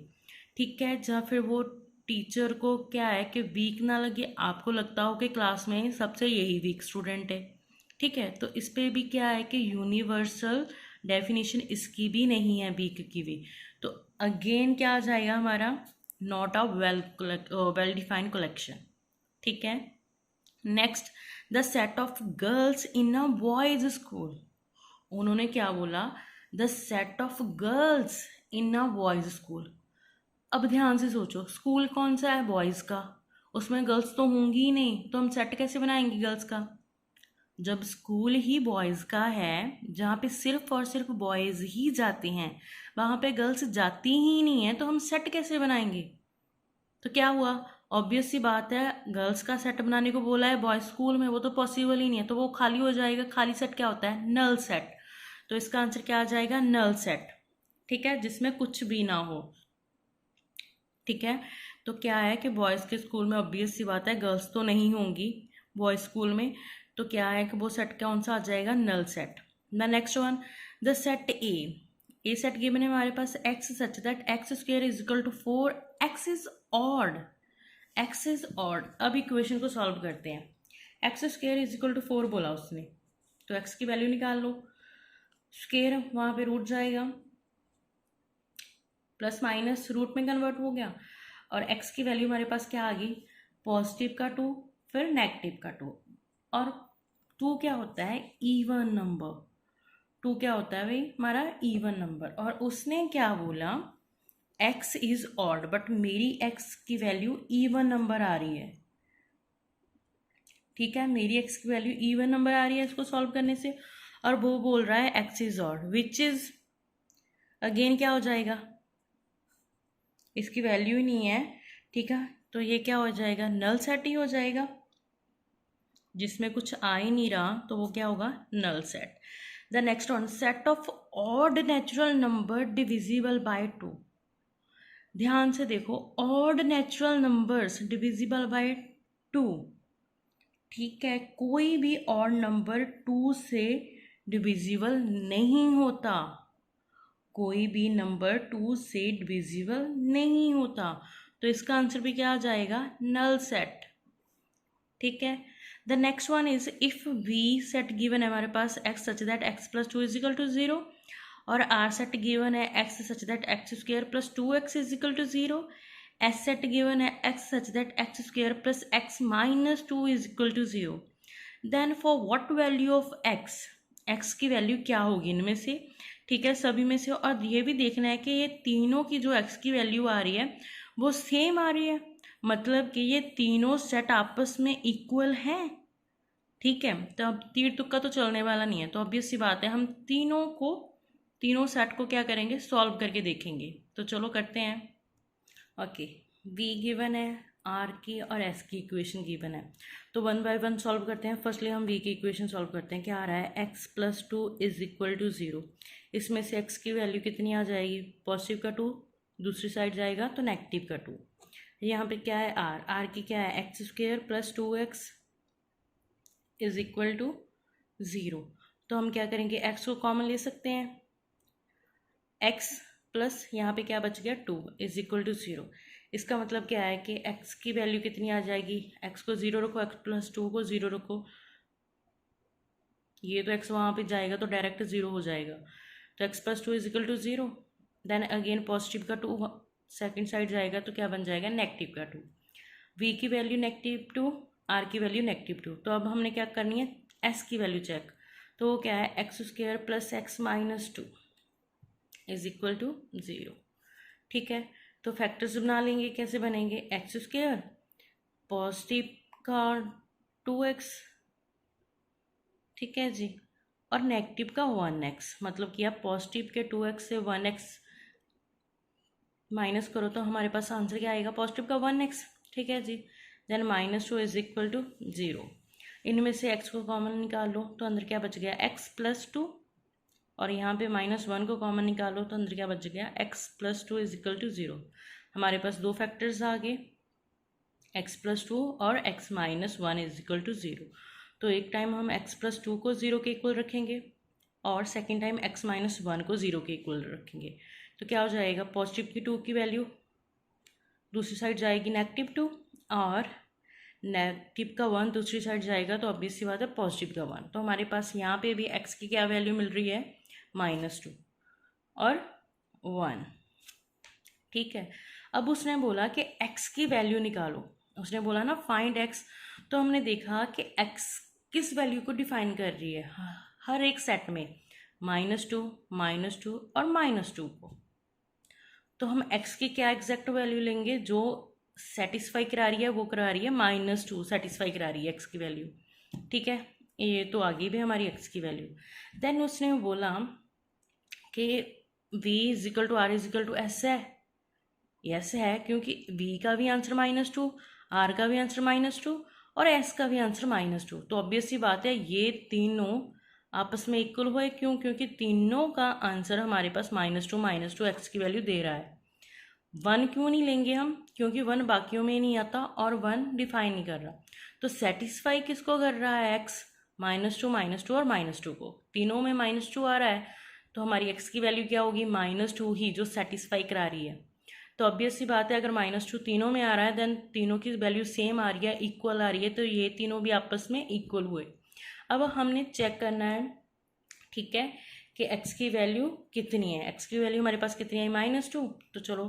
ठीक है। या फिर वो टीचर को क्या है कि वीक ना लगे, आपको लगता हो कि क्लास में सबसे यही वीक स्टूडेंट है, ठीक है। तो इस पे भी क्या है कि यूनिवर्सल डेफिनेशन इसकी भी नहीं है, वीक की भी। तो अगेन क्या आ जाएगा हमारा, not a well defined collection, ठीक है। Next, the set of girls in a boys school, उन्होंने क्या बोला, the set of girls in a boys school. अब ध्यान से सोचो, स्कूल कौन सा है, बॉयज का, उसमें गर्ल्स तो होंगी ही नहीं, तो हम सेट कैसे बनाएंगे गर्ल्स का। जब स्कूल ही बॉयज़ का है, जहाँ पे सिर्फ और सिर्फ बॉयज़ ही जाते हैं, वहाँ पे गर्ल्स जाती ही नहीं है, तो हम सेट कैसे बनाएंगे। तो क्या हुआ, ऑब्वियस सी बात है, गर्ल्स का सेट बनाने को बोला है बॉयज स्कूल में, वो तो पॉसिबल ही नहीं है, तो वो खाली हो जाएगा। खाली सेट क्या होता है, नल सेट। तो इसका आंसर क्या आ जाएगा, नल सेट, ठीक है, जिसमें कुछ भी ना हो, ठीक है। तो क्या है कि बॉयज़ के स्कूल में ऑब्वियस सी बात है गर्ल्स तो नहीं होंगी बॉयज़ स्कूल में, तो क्या है कि वो सेट कौन सा आ जाएगा, null set. The next one, the set A set given है हमारे पास, x such that x square is equal to 4, x is odd, x is odd. अब इक्वेशन को सॉल्व करते हैं। X square is equal to 4 बोला उसने, तो एक्स की वैल्यू निकाल लो, स्क्वायर वहाँ पे रूट जाएगा, प्लस माइनस रूट में कन्वर्ट हो गया, और एक्स की वैल्यू हमारे पास क्या आ गई, पॉजिटिव का 2 फिर नेगेटिव का 2, और 2 क्या होता है, इवन नंबर। 2 क्या होता है भाई, हमारा इवन नंबर। और उसने क्या बोला, x इज ऑड, बट मेरी x की वैल्यू इवन नंबर आ रही है, ठीक है। मेरी x की वैल्यू इवन नंबर आ रही है इसको सॉल्व करने से, और वो बोल रहा है x is odd, which is again क्या हो जाएगा, इसकी वैल्यू ही नहीं है, ठीक है। तो ये क्या हो जाएगा, नल सेट ही हो जाएगा, जिसमें कुछ आ ही नहीं रहा, तो वो क्या होगा, null set. The next one, set of odd natural number divisible by 2। ध्यान से देखो, odd natural numbers divisible by 2, ठीक है। कोई भी ऑड नंबर 2 से डिविजिबल नहीं होता, कोई भी नंबर 2 से डिविजिबल नहीं होता, तो इसका आंसर भी क्या आ जाएगा, नल सेट, ठीक है। The next one is, if we set given है हमारे पास x such that x plus 2 is equal to 0, और आर सेट गिवन है x such that x square plus 2x is equal to 0, S set given है x such that x square plus x minus 2 is equal to 0, then for what value of x की value क्या होगी इनमें से, ठीक है, सभी में से। और ये भी देखना है कि ये तीनों की जो एक्स की वैल्यू आ रही है वो सेम आ रही है, मतलब कि ये तीनों सेट आपस में इक्वल हैं, ठीक है। तो अब तीर तुक्का तो चलने वाला नहीं है, तो ऑब्वियस सी बात है हम तीनों सेट को क्या करेंगे, सॉल्व करके देखेंगे। तो चलो करते हैं। ओके, वी गिवन है, आर की और एस की इक्वेशन गिवन है, तो वन बाय वन सॉल्व करते हैं। फर्स्टली हम वी की इक्वेशन सॉल्व करते हैं। क्या आ रहा है, x plus 2 is equal to 0। इसमें से एक्स की वैल्यू कितनी आ जाएगी, पॉजिटिव का 2, दूसरी साइड जाएगा तो नेगेटिव का 2। यहाँ पे क्या है, आर की क्या है, x square plus 2x is equal to 0। तो हम क्या करेंगे, x को कॉमन ले सकते हैं, x प्लस यहाँ पे क्या बच गया 2 इज इक्वल टू 0। इसका मतलब क्या है कि x की वैल्यू कितनी आ जाएगी, x को 0 रखो, x प्लस 2 को 0 रखो, ये तो x वहाँ पे जाएगा तो डायरेक्ट 0 हो जाएगा, तो x plus 2 is equal to 0। Then again positive का 2 सेकेंड साइड जाएगा तो क्या बन जाएगा, नेगेटिव का 2। v की वैल्यू -2, r की वैल्यू -2। तो अब हमने क्या करनी है, s की वैल्यू चेक। तो वो क्या है, x square plus x minus 2 is equal to 0, ठीक है। तो फैक्टर्स बना लेंगे, कैसे बनेंगे, एक्स स्क्वायर पॉजिटिव का 2x, ठीक है जी, और नेगेटिव का 1x, मतलब कि आप पॉजिटिव के 2x से 1x माइनस करो तो हमारे पास आंसर क्या आएगा, पॉजिटिव का 1x, ठीक है जी। Then -2 is equal to 0। इनमें से x को कॉमन निकाल लो तो अंदर क्या बच गया, x प्लस 2, और यहाँ पे -1 को कॉमन निकालो तो अंदर क्या बच गया, x plus 2 is equal to 0। हमारे पास दो फैक्टर्स आ गए, x प्लस 2 और x minus 1 is equal to 0। तो एक टाइम हम x प्लस 2 को 0 के इक्वल रखेंगे और सेकेंड टाइम x माइनस 1 को 0 के इक्वल रखेंगे। तो क्या हो जाएगा, पॉजिटिव की 2 की वैल्यू दूसरी साइड जाएगी -2, और नेगेटिव का 1 दूसरी साइड जाएगा तो ऑब्वियस सी बात है पॉजिटिव का 1। तो हमारे पास यहाँ पे भी x की क्या वैल्यू मिल रही है, -2 और 1, ठीक है। अब उसने बोला कि x की वैल्यू निकालो, उसने बोला ना फाइंड x। तो हमने देखा कि x किस वैल्यू को डिफाइन कर रही है, हर एक सेट में -2, -2 और -2 को। तो हम x की क्या एग्जैक्ट वैल्यू लेंगे, जो सेटिस्फाई करा रही है वो करा रही है -2 सेटिस्फाई करा रही है x की वैल्यू, ठीक है। ये तो आगे भी हमारी x की वैल्यू। देन उसने बोला कि v is equal to R is equal to S है, यस है, क्योंकि v का भी आंसर -2, r का भी आंसर -2 और s का भी आंसर -2। तो ऑब्वियस सी बात है ये तीनों आपस में इक्वल हुए, क्यों, क्योंकि तीनों का आंसर हमारे पास -2 x की वैल्यू दे रहा है। 1 क्यों नहीं लेंगे हम, क्योंकि 1 बाकियों में नहीं आता और 1 डिफाइन नहीं कर रहा। तो सेटिस्फाई किसको कर रहा है, x -2 और -2 को, तीनों में -2 आ रहा है, तो हमारी x की वैल्यू क्या होगी, -2 ही, जो सेटिस्फाई करा रही है। तो ऑब्वियस सी बात है अगर -2 तीनों में आ रहा है देन तीनों की वैल्यू सेम आ रही है, इक्वल आ रही है, तो ये तीनों भी आपस में इक्वल हुए। अब हमने चेक करना है, ठीक है, कि x की वैल्यू कितनी है। x की वैल्यू हमारे पास कितनी है, -2। तो चलो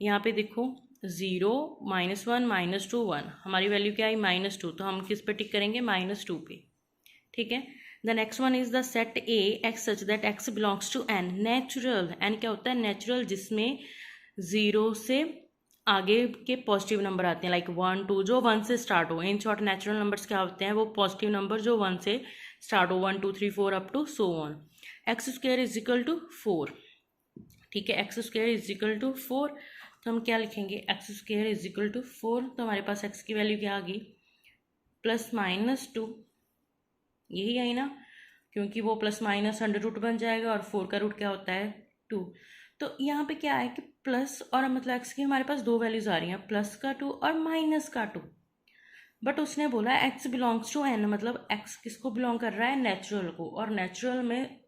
यहाँ पे देखो 0 -1 -2 1, हमारी वैल्यू क्या आई, -2। तो हम किस पे टिक करेंगे, -2 पे, ठीक है। Then x1 is the set A x such that x belongs to n। Natural, n क्या होता है, नेचुरल, जिसमें 0 से आगे के पॉजिटिव नंबर आते हैं, लाइक 1 2, जो 1 से स्टार्ट हो। इन शॉर्ट नेचुरल नंबर्स क्या होते हैं, वो पॉजिटिव नंबर जो 1 से स्टार्ट हो, 1 2 3 4 up to so on. X square is equal to 4, ठीक है, x square is equal to 4। तो हम क्या लिखेंगे, x square is equal to 4। तो हमारे पास एक्स की वैल्यू क्या आ गई, +-2, यही आई ना, क्योंकि वो प्लस माइनस अंडर रूट बन जाएगा और 4 का रूट क्या होता है, 2। तो यहाँ पे क्या है कि प्लस और मतलब एक्स की हमारे पास दो वैल्यूज आ रही हैं, +2 और -2। बट उसने बोला एक्स बिलोंग्स टू n, मतलब एक्स किसको बिलोंग कर रहा है, नेचुरल को, और नेचुरल में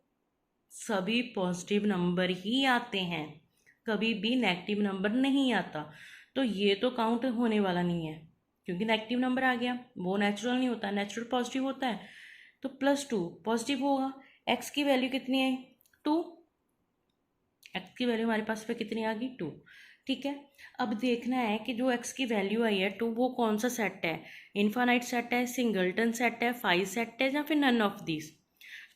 सभी पॉजिटिव नंबर ही आते हैं, कभी भी नेगेटिव नंबर नहीं आता। तो ये तो काउंट होने वाला नहीं है, क्योंकि नेगेटिव नंबर आ गया, वो नेचुरल नहीं होता, नेचुरल पॉजिटिव होता है। तो +2 पॉजिटिव होगा, एक्स की वैल्यू कितनी है, 2, एक्स की वैल्यू हमारे पास पे कितनी आ गई 2। ठीक है, अब देखना है कि जो एक्स की वैल्यू आई है 2 वो कौन सा सेट है, इन्फानाइट सेट है, सिंगलटन सेट है, 5 सेट है, या फिर नन ऑफ दिस।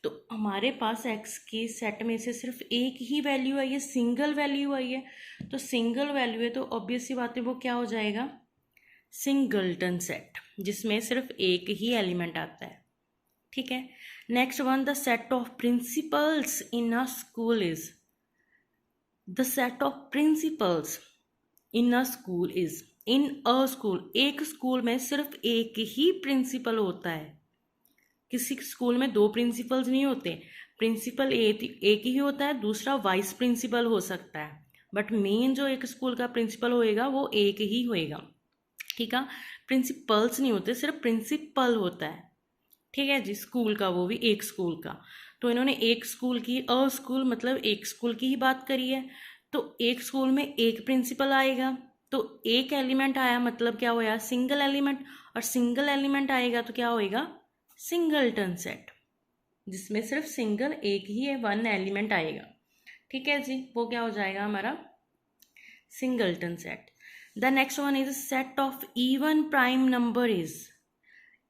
तो हमारे पास एक्स के सेट में से सिर्फ एक ही वैल्यू आई है, सिंगल वैल्यू आई है। तो सिंगल वैल्यू है तो ऑब्वियस सी बात है वो क्या हो जाएगा, सिंगलटन सेट, जिसमें सिर्फ एक ही एलिमेंट आता है। ठीक है, next one, the set of principles in a school is, the set of principles in a school is, in a school, एक स्कूल में सिर्फ एक ही प्रिंसिपल होता है। किसी स्कूल में दो प्रिंसिपल्स नहीं होते, प्रिंसिपल एक ही होता है, दूसरा वाइस प्रिंसिपल हो सकता है, बट मेन जो एक स्कूल का प्रिंसिपल होएगा वो एक ही होएगा। ठीक है, प्रिंसिपल्स नहीं होते, सिर्फ प्रिंसिपल होता है। ठीक है जी, स्कूल का, वो भी एक स्कूल का। तो इन्होंने एक स्कूल की, अ स्कूल मतलब एक स्कूल की ही बात करी है। तो एक स्कूल में एक प्रिंसिपल आएगा, तो एक एलिमेंट आया मतलब क्या होया, सिंगल एलिमेंट, और सिंगल एलिमेंट आएगा तो क्या होएगा, सिंगलटन सेट, जिसमें सिर्फ सिंगल एक ही है, वन एलिमेंट आएगा। ठीक है जी, वो क्या हो जाएगा हमारा singleton set. The next one is set of even prime number is,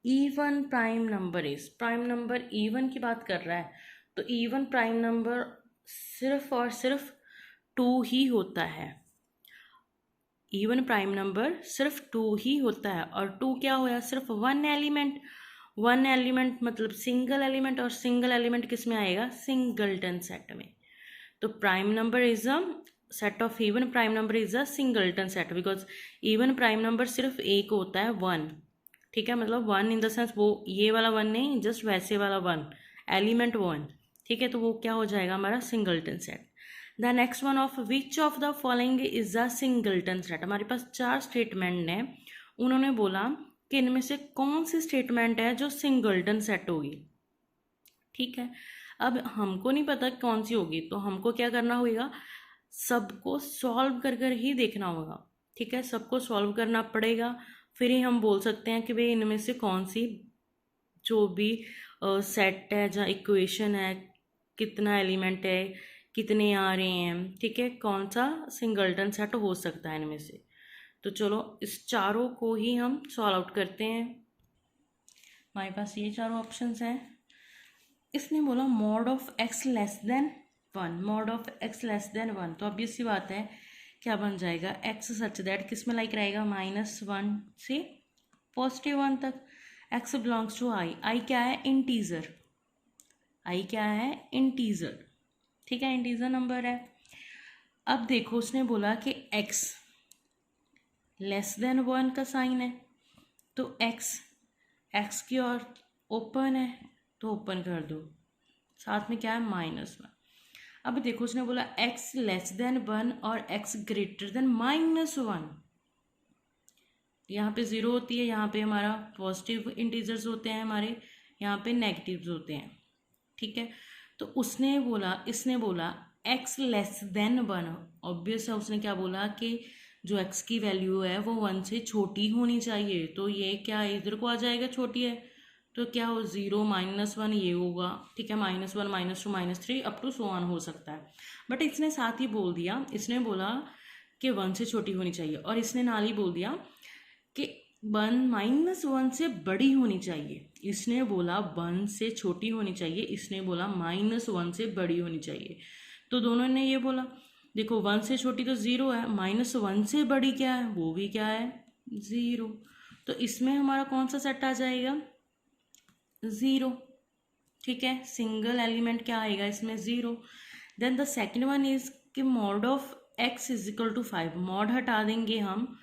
even prime number is, prime number even की बात कर रहा है, तो इवन प्राइम नंबर सिर्फ और सिर्फ 2 ही होता है। इवन प्राइम नंबर सिर्फ 2 ही होता है, और 2 क्या होया, सिर्फ वन एलिमेंट, वन एलिमेंट मतलब सिंगल एलिमेंट, और सिंगल एलिमेंट किस में आएगा, सिंगलटन सेट में। तो prime number is a set of even prime number is a singleton set, because even prime number सिर्फ एक होता है, वन। ठीक है, मतलब वन इन द सेंस वो ये वाला वन नहीं, जस्ट वैसे वाला वन, एलिमेंट वन। ठीक है, तो वो क्या हो जाएगा हमारा singleton set. The next one of which of the following is a singleton set, हमारे पास 4 स्टेटमेंट हैं, उन्होंने बोला कि इनमें से कौन सी स्टेटमेंट है जो सिंगलटन सेट होगी। ठीक है, अब हमको नहीं पता कौन सी होगी, तो हमको क्या करना होगा, सबको सॉल्व कर कर ही देखना होगा। ठीक है, सबको सॉल्व करना पड़ेगा, फिर ही हम बोल सकते हैं कि भाई इनमें से कौन सी जो भी सेट है, जहाँ इक्वेशन है, कितना एलिमेंट है, कितने आ रहे हैं, ठीक है, कौन सा सिंगलटन सेट हो सकता है इनमें से। तो चलो इस चारों को ही हम सॉल्व आउट करते हैं। हमारे पास ये चारों ऑप्शंस हैं। इसने बोला mod of x less than 1, mod of x less than 1, तो ऑब्वियस सी बात है क्या बन जाएगा, एक्स सच दैट किस में लाइक रहेगा, -1 से +1 तक। एक्स बिलोंग्स टू आई, आई क्या है, इंटीजर, आई क्या है, इंटीजर। ठीक है, इंटीजर नंबर है। अब देखो उसने बोला कि एक्स लेस देन 1 का साइन है, तो एक्स की ओर ओपन है, तो ओपन कर दो, साथ में क्या है, -1। अब देखो उसने बोला एक्स लेस देन 1 और एक्स ग्रेटर देन -1, यहाँ पे 0 होती है, यहाँ पे हमारा पॉजिटिव इंटीजर्स होते हैं, हमारे यहाँ पे नेगेटिव्स होते हैं। ठीक है, तो इसने बोला एक्स लेस देन 1, ऑब्वियस है उसने क्या बोला कि जो एक्स की वैल्यू है वो 1 से छोटी होनी चाहिए, तो ये क्या इधर को आ जाएगा, छोटी है, तो क्या हो 0 -1 ये होगा। ठीक है, -1 -2 -3 अप टू सो ऑन हो सकता है, बट इसने साथ ही बोल दिया, इसने बोला कि 1 से छोटी होनी चाहिए, और इसने नाल ही बोल दिया कि 1 से बड़ी होनी चाहिए। इसने बोला 1 से छोटी होनी चाहिए, इसने बोला -1 से बड़ी होनी चाहिए, तो दोनों ने ये बोला। देखो 1 से छोटी तो 0 है, -1 से बड़ी क्या है, वो भी क्या है, 0, तो इसमें हमारा कौन सा सेट आ जाएगा, 0। ठीक है, सिंगल एलिमेंट क्या आएगा इसमें, 0। Then the second one is कि mod of x is equal to 5, mod हटा देंगे हम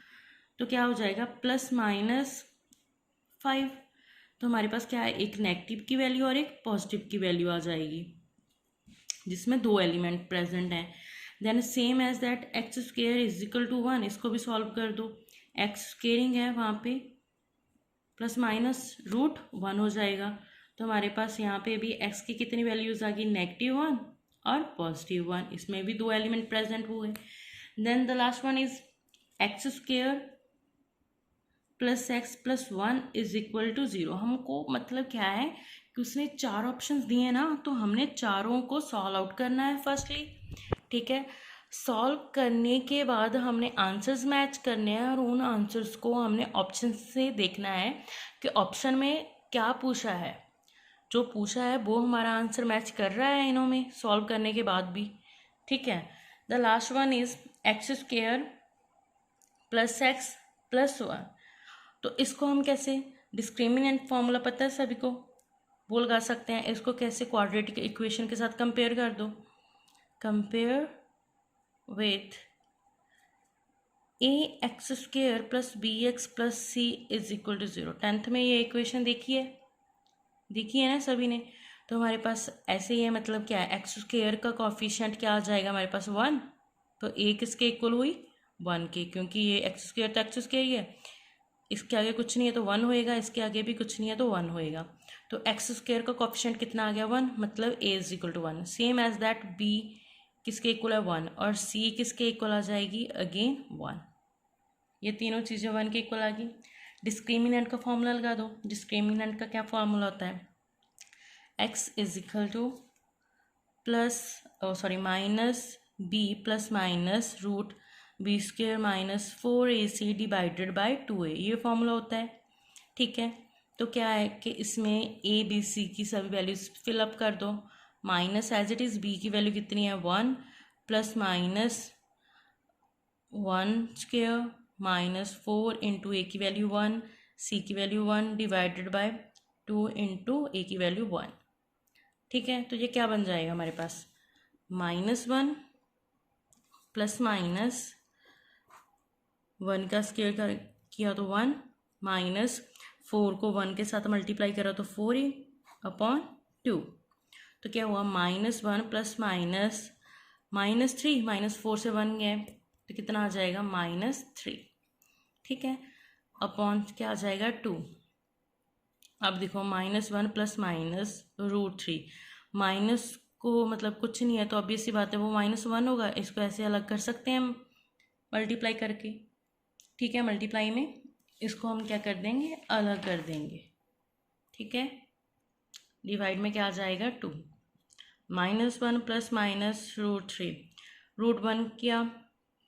तो क्या हो जाएगा, +-5। तो हमारे पास क्या है, एक नेगेटिव की वैल्यू और एक पॉजिटिव की वैल्यू आ जाएगी, जिसमें 2 एलिमेंट प्रेजेंट हैं। Then same as that x square is equal to 1, इसको भी सॉल्व कर दो, एक्स स्क्वेयरिंग है वहाँ पे, ±√1 हो जाएगा। तो हमारे पास यहाँ पे भी एक्स की कितनी वैल्यूज आ गई, -1 और +1, इसमें भी 2 एलिमेंट प्रेजेंट हुए। Then the last one is x square +x+1 is equal to 0। हमको मतलब क्या है कि उसने 4 ऑप्शंस दिए ना, तो हमने चारों को सॉल्व आउट करना है फर्स्टली। ठीक है। सॉल्व करने के बाद हमने आंसर्स मैच करने हैं और उन आंसर्स को हमने ऑप्शन से देखना है कि ऑप्शन में क्या पूछा है। जो पूछा है वो हमारा आंसर मैच कर रहा है इनों में सॉल्व करने के बाद भी, ठीक है। The last one is x square plus x plus one. तो इसको हम कैसे, डिस्क्रिमिनेंट फॉर्मूला पता है सभी को, वो लगा सकते हैं। इसको कैसे, क्वाड्रेटिक इक्वेशन के साथ कंपेयर कर दो। Compare with a x square plus b x plus c is equal to 0। 10th में ये इक्वेशन देखी है ना सभी ने। तो हमारे पास ऐसे ही है, मतलब क्या है, एक्स स्क्वेयर का कॉफिशिएंट क्या आ जाएगा हमारे पास 1। तो ए किसके इक्वल हुई, 1 के, क्योंकि ये एक्स स्क्वेयर तो एक्स स्क्वेयर ही है, इसके आगे कुछ नहीं है तो 1 होएगा, इसके आगे भी कुछ नहीं है तो 1 होएगा। तो एक्स स्क्वेयर का कॉफिशिएंट कितना आ गया, 1, मतलब A is equal to 1। Same as that B किसके इक्वल है, 1, और सी किसके इक्वल आ जाएगी, अगेन 1। ये तीनों चीज़ें 1 के इक्वल आ गई। डिस्क्रिमिनेंट का फॉर्मूला लगा दो। डिस्क्रिमिनेंट का क्या फॉर्मूला होता है, x is equal to minus b plus minus root b square minus 4ac divided by 2a, ये फॉर्मूला होता है, ठीक है। तो क्या है कि इसमें ए बी सी की सभी वैल्यूज फिलअप कर दो। Minus as it is B की वैल्यू कितनी है, 1, plus minus 1 square minus 4 into A की वैल्यू 1, सी की value 1 divided by 2 into A की वैल्यू 1, ठीक है। तो ये क्या बन जाएगा हमारे पास, -1 प्लस माइनस 1 का स्क्वेयर किया तो 1, माइनस 4 को 1 के साथ मल्टीप्लाई करा तो 4 अपॉन 2। तो क्या हुआ, -1 प्लस -3, -4 से 1 गए तो कितना आ जाएगा, -3, ठीक है, अपॉन क्या आ जाएगा, 2। अब देखो -1 प्लस माइनस √3, माइनस को मतलब कुछ नहीं है तो ऑब्वियस सी बात है वो -1 होगा। इसको ऐसे अलग कर सकते हैं हम मल्टीप्लाई करके, ठीक है। मल्टीप्लाई में इसको हम क्या कर देंगे, अलग कर देंगे, ठीक है। डिवाइड में क्या आ जाएगा, 2, -1 प्लस माइनस √3, √1 किया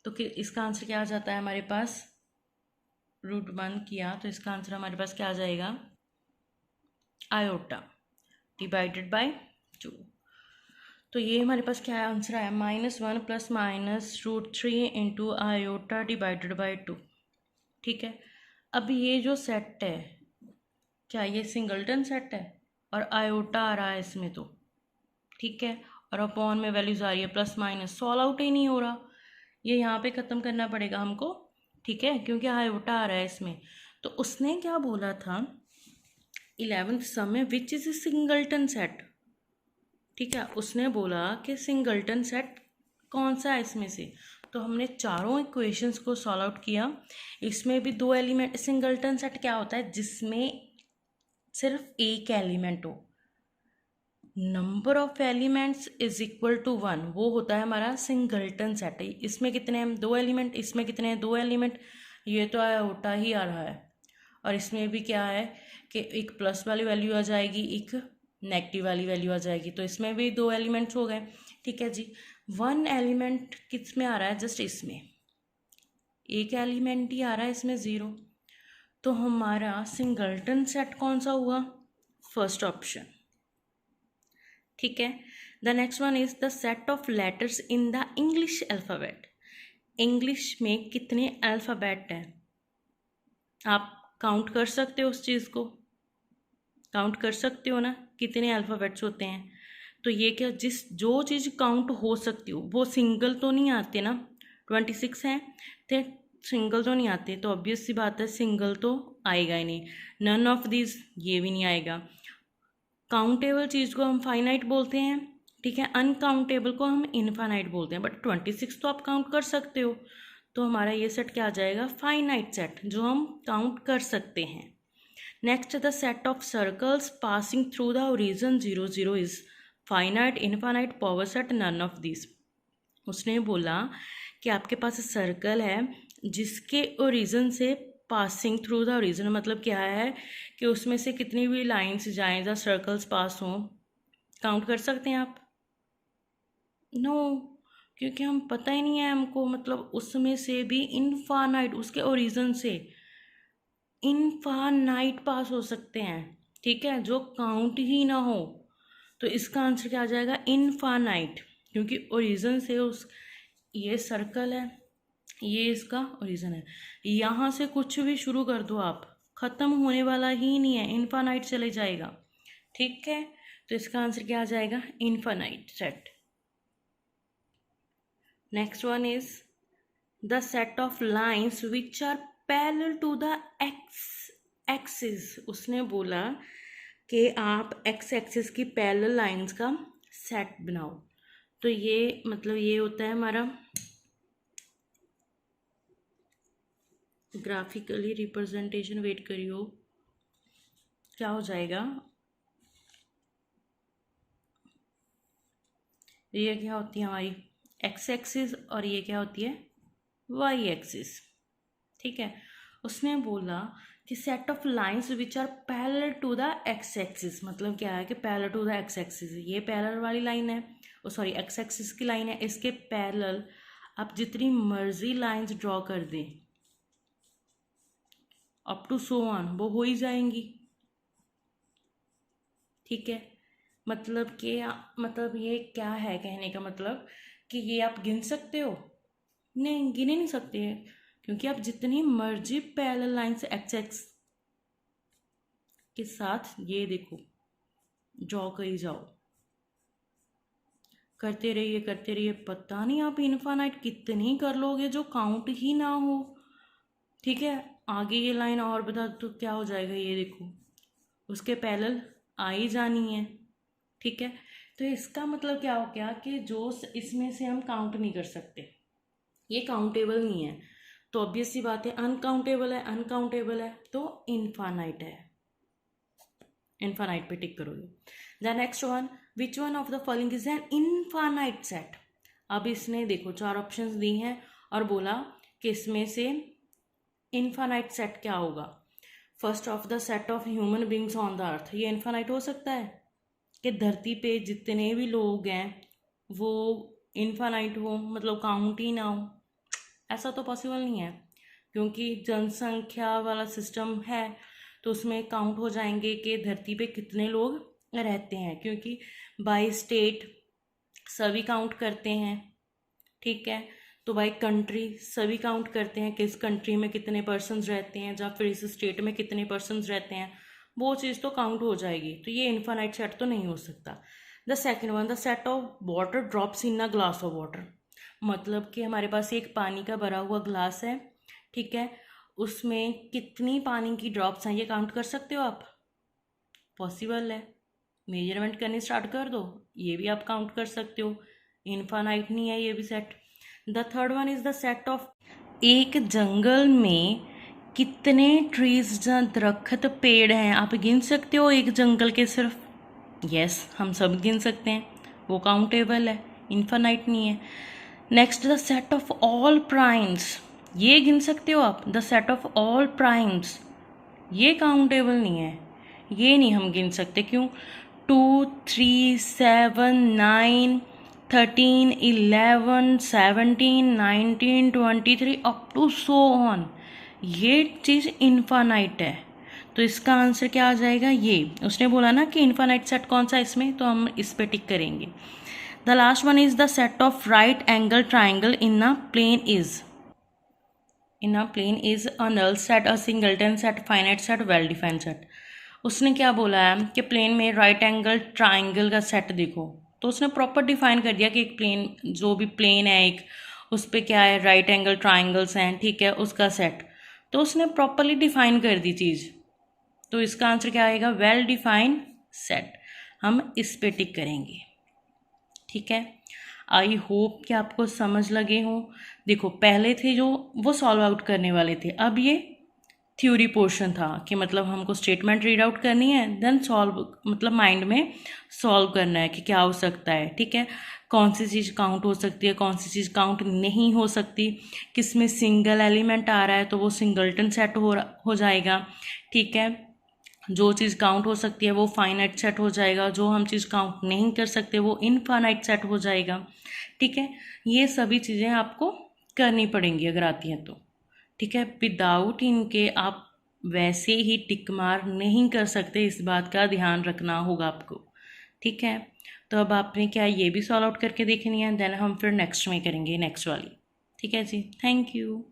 तो इसका आंसर क्या आ जाता है हमारे पास, √1 किया तो इसका आंसर हमारे पास क्या आ जाएगा, आयोटा डिवाइडेड बाय 2। तो ये हमारे पास क्या आंसर आया, -1 plus minus √3 into iota divided by 2, ठीक है। अब ये जो सेट है, क्या ये सिंगल्टन सेट है, और आयोटा आ रहा है इसमें तो, ठीक है, और अपॉन में वैल्यूज आ रही है प्लस माइनस, सॉल्व आउट ही नहीं हो रहा, ये यहाँ पे ख़त्म करना पड़ेगा हमको, ठीक है, क्योंकि आयोटा आ रहा है इसमें। तो उसने क्या बोला था 11th सम में, which is a singleton set, ठीक है। उसने बोला कि सिंगल्टन सेट कौन सा है इसमें से। तो हमने चारों इक्वेशंस को सॉल्व आउट किया। इसमें भी 2 एलिमेंट, सिंगल्टन सेट क्या होता है, जिसमें सिर्फ एक एलिमेंट हो, number of elements is equal to 1, वो होता है हमारा सिंगल्टन सेट। इसमें कितने हैं, 2 एलिमेंट, इसमें कितने हैं, 2 एलिमेंट, ये तो आयोटा ही आ रहा है। और इसमें भी क्या है कि एक प्लस वाली वैल्यू आ जाएगी, एक नेगेटिव वाली वैल्यू आ जाएगी, तो इसमें भी 2 एलिमेंट्स हो गए, ठीक है जी। 1 एलिमेंट किस में आ रहा है, जस्ट इसमें एक एलिमेंट ही आ रहा है, इसमें 0। तो हमारा सिंगल्टन सेट कौन सा हुआ, फर्स्ट ऑप्शन, ठीक है। The next one is the set of letters in the English alphabet. English में कितने अल्फ़ाबेट हैं, आप काउंट कर सकते हो, उस चीज़ को काउंट कर सकते हो ना, कितने अल्फ़ाबेट्स होते हैं। तो ये क्या, जो चीज़ काउंट हो सकती हो वो सिंगल तो नहीं आते ना, 26 हैं तो सिंगल तो नहीं आते, तो ऑब्वियस सी बात है सिंगल तो आएगा ही नहीं। नन ऑफ दिस, ये भी नहीं आएगा। काउंटेबल चीज़ को हम फाइनाइट बोलते हैं, ठीक है, अनकाउंटेबल को हम इनफाइनाइट बोलते हैं, बट 26 तो आप काउंट कर सकते हो। तो हमारा ये सेट क्या आ जाएगा, फाइनाइट सेट, जो हम काउंट कर सकते हैं। Next, the set of circles passing through the origin 0 0 is finite, infinite, power set, none of this. उसने बोला कि आपके पास सर्कल है जिसके ओरिजिन से पासिंग थ्रू द ओरिजिन, मतलब क्या है कि उसमें से कितनी भी लाइन्स जाएं, द सर्कल्स पास हों, काउंट कर सकते हैं आप, नो। क्योंकि हम पता ही नहीं है हमको, मतलब उसमें से भी इनफानाइट, उसके ओरिजिन से इनफानाइट पास हो सकते हैं, ठीक है, जो काउंट ही ना हो। तो इसका आंसर क्या आ जाएगा? इनफानाइट, क्योंकि ओरिजिन से उस, ये सर्कल है, ये इसका ओरिजिन है, यहाँ से कुछ भी शुरू कर दो आप, ख़त्म होने वाला ही नहीं है, इनफानाइट चले जाएगा, ठीक है। तो इसका आंसर क्या आ जाएगा? Infinite set. Next one is the set of lines which are parallel to the axis. उसने बोला कि आप एक्स एक्सिस की पैरेलल लाइन्स का सेट बनाओ। तो ये मतलब ये होता है हमारा ग्राफिकली रिप्रेजेंटेशन, वेट करियो, क्या हो जाएगा? ये क्या होती है हमारी एक्स एक्सिस, और ये क्या होती है? वाई एक्सिस, ठीक है। उसने बोला कि set of lines which are parallel to the x axis, मतलब क्या है कि parallel to the x axis, ये पैरेलल वाली लाइन है, ओ सॉरी एक्स एक्सिस की लाइन है, इसके पैरेलल आप जितनी मर्जी लाइंस ड्रॉ कर दें अप टू सो ऑन, वो हो ही जाएंगी, ठीक है। मतलब कि मतलब ये क्या है कहने का मतलब कि ये आप गिन सकते हो? नहीं, गिने नहीं सकते हैं, क्योंकि आप जितनी मर्जी पैरेलल लाइन से एक्स एक्स के साथ ये देखो ड्रॉ करी जाओ, करते रहिए, पता नहीं आप इनफानाइट कितनी कर लोगे जो काउंट ही ना हो, ठीक है। आगे ये लाइन और बता तो क्या हो जाएगा, ये देखो उसके पैरेलल आ ही जानी है, ठीक है। तो इसका मतलब क्या हो गया कि जो इसमें से हम काउंट नहीं कर सकते, ये काउंटेबल नहीं है, तो ऑब्वियस सी बात है अनकाउंटेबल है, अनकाउंटेबल है तो इनफानाइट है, इनफानाइट पे टिक करोगे। The next one, which one of the following is an infinite set. अब इसने देखो 4 ऑप्शंस दी हैं और बोला कि इसमें से इनफानाइट सेट क्या होगा। First of the set of human beings on the earth, ये इनफानाइट हो सकता है कि धरती पे जितने भी लोग हैं वो इनफानाइट हो, मतलब काउंट ही ना हो? ऐसा तो पॉसिबल नहीं है, क्योंकि जनसंख्या वाला सिस्टम है तो उसमें काउंट हो जाएंगे कि धरती पे कितने लोग रहते हैं, क्योंकि बाय स्टेट सभी काउंट करते हैं, ठीक है। तो बाय कंट्री सभी काउंट करते हैं कि इस कंट्री में कितने पर्सन्स रहते हैं, या फिर इस स्टेट में कितने पर्सन्स रहते हैं, वो चीज़ तो काउंट हो जाएगी, तो ये इनफानाइट सेट तो नहीं हो सकता। The second one, the set of water drops in a glass of water, मतलब कि हमारे पास एक पानी का भरा हुआ ग्लास है, ठीक है, उसमें कितनी पानी की ड्रॉप्स हैं ये काउंट कर सकते हो आप? पॉसिबल है, मेजरमेंट करनी स्टार्ट कर दो, ये भी आप काउंट कर सकते हो, इनफानाइट नहीं है ये भी set. The third one is the set of, एक जंगल में कितने ट्रीज दरख्त पेड़ हैं आप गिन सकते हो एक जंगल के सिर्फ? यस, हम सब गिन सकते हैं, वो काउंटेबल है, इनफानाइट नहीं है। Next, the set of all primes, ये गिन सकते हो आप? The set of all primes, ये काउंटेबल नहीं है, ये नहीं हम गिन सकते, क्यों? 2, 3, 7, 9, 13, 11, 17, 19, 23 अप टू सो ऑन, ये चीज़ इनफानाइट है। तो इसका आंसर क्या आ जाएगा? ये उसने बोला ना कि इनफानाइट सेट कौन सा इसमें, तो हम इस पे टिक करेंगे। The last one is the set of right angle triangle in a plane is, in a plane is a null set, a singleton set, finite set, well defined set. उसने क्या बोला है कि प्लेन में right angle triangle का set देखो, तो उसने प्रॉपर डिफाइन कर दिया कि एक प्लेन, जो भी प्लेन है एक, उस पर क्या है, राइट एंगल ट्राइंगल्स हैं, ठीक है, उसका सेट, तो उसने प्रॉपरली डिफाइन कर दी चीज़। तो इसका आंसर क्या आएगा? वेल डिफाइंड सेट, हम इस पे टिक करेंगे, ठीक है। आई होप कि आपको समझ लगे हों। देखो पहले थे जो वो सॉल्व आउट करने वाले थे, अब ये थ्योरी पोर्शन था कि मतलब हमको स्टेटमेंट रीड आउट करनी है, देन सॉल्व, मतलब माइंड में सॉल्व करना है कि क्या हो सकता है, ठीक है, कौन सी चीज़ काउंट हो सकती है, कौन सी चीज़ काउंट नहीं हो सकती, किस में सिंगल एलिमेंट आ रहा है तो वो सिंगलटन सेट हो जाएगा, ठीक है। जो चीज़ काउंट हो सकती है वो फाइनाइट सेट हो जाएगा, जो हम चीज़ काउंट नहीं कर सकते वो इनफाइनाइट सेट हो जाएगा। ठीक है, ये सभी चीज़ें आपको करनी पड़ेंगी अगर आती हैं तो। ठीक है, विदाउट इनके आप वैसे ही टिक मार नहीं कर सकते, इस बात का ध्यान रखना होगा आपको। ठीक है, तो अब आपने क्या ये भी सॉल्व आउट करके देखनी है, देन हम फिर नेक्स्ट में करेंगे नेक्स्ट वाली। ठीक है जी, थैंक यू।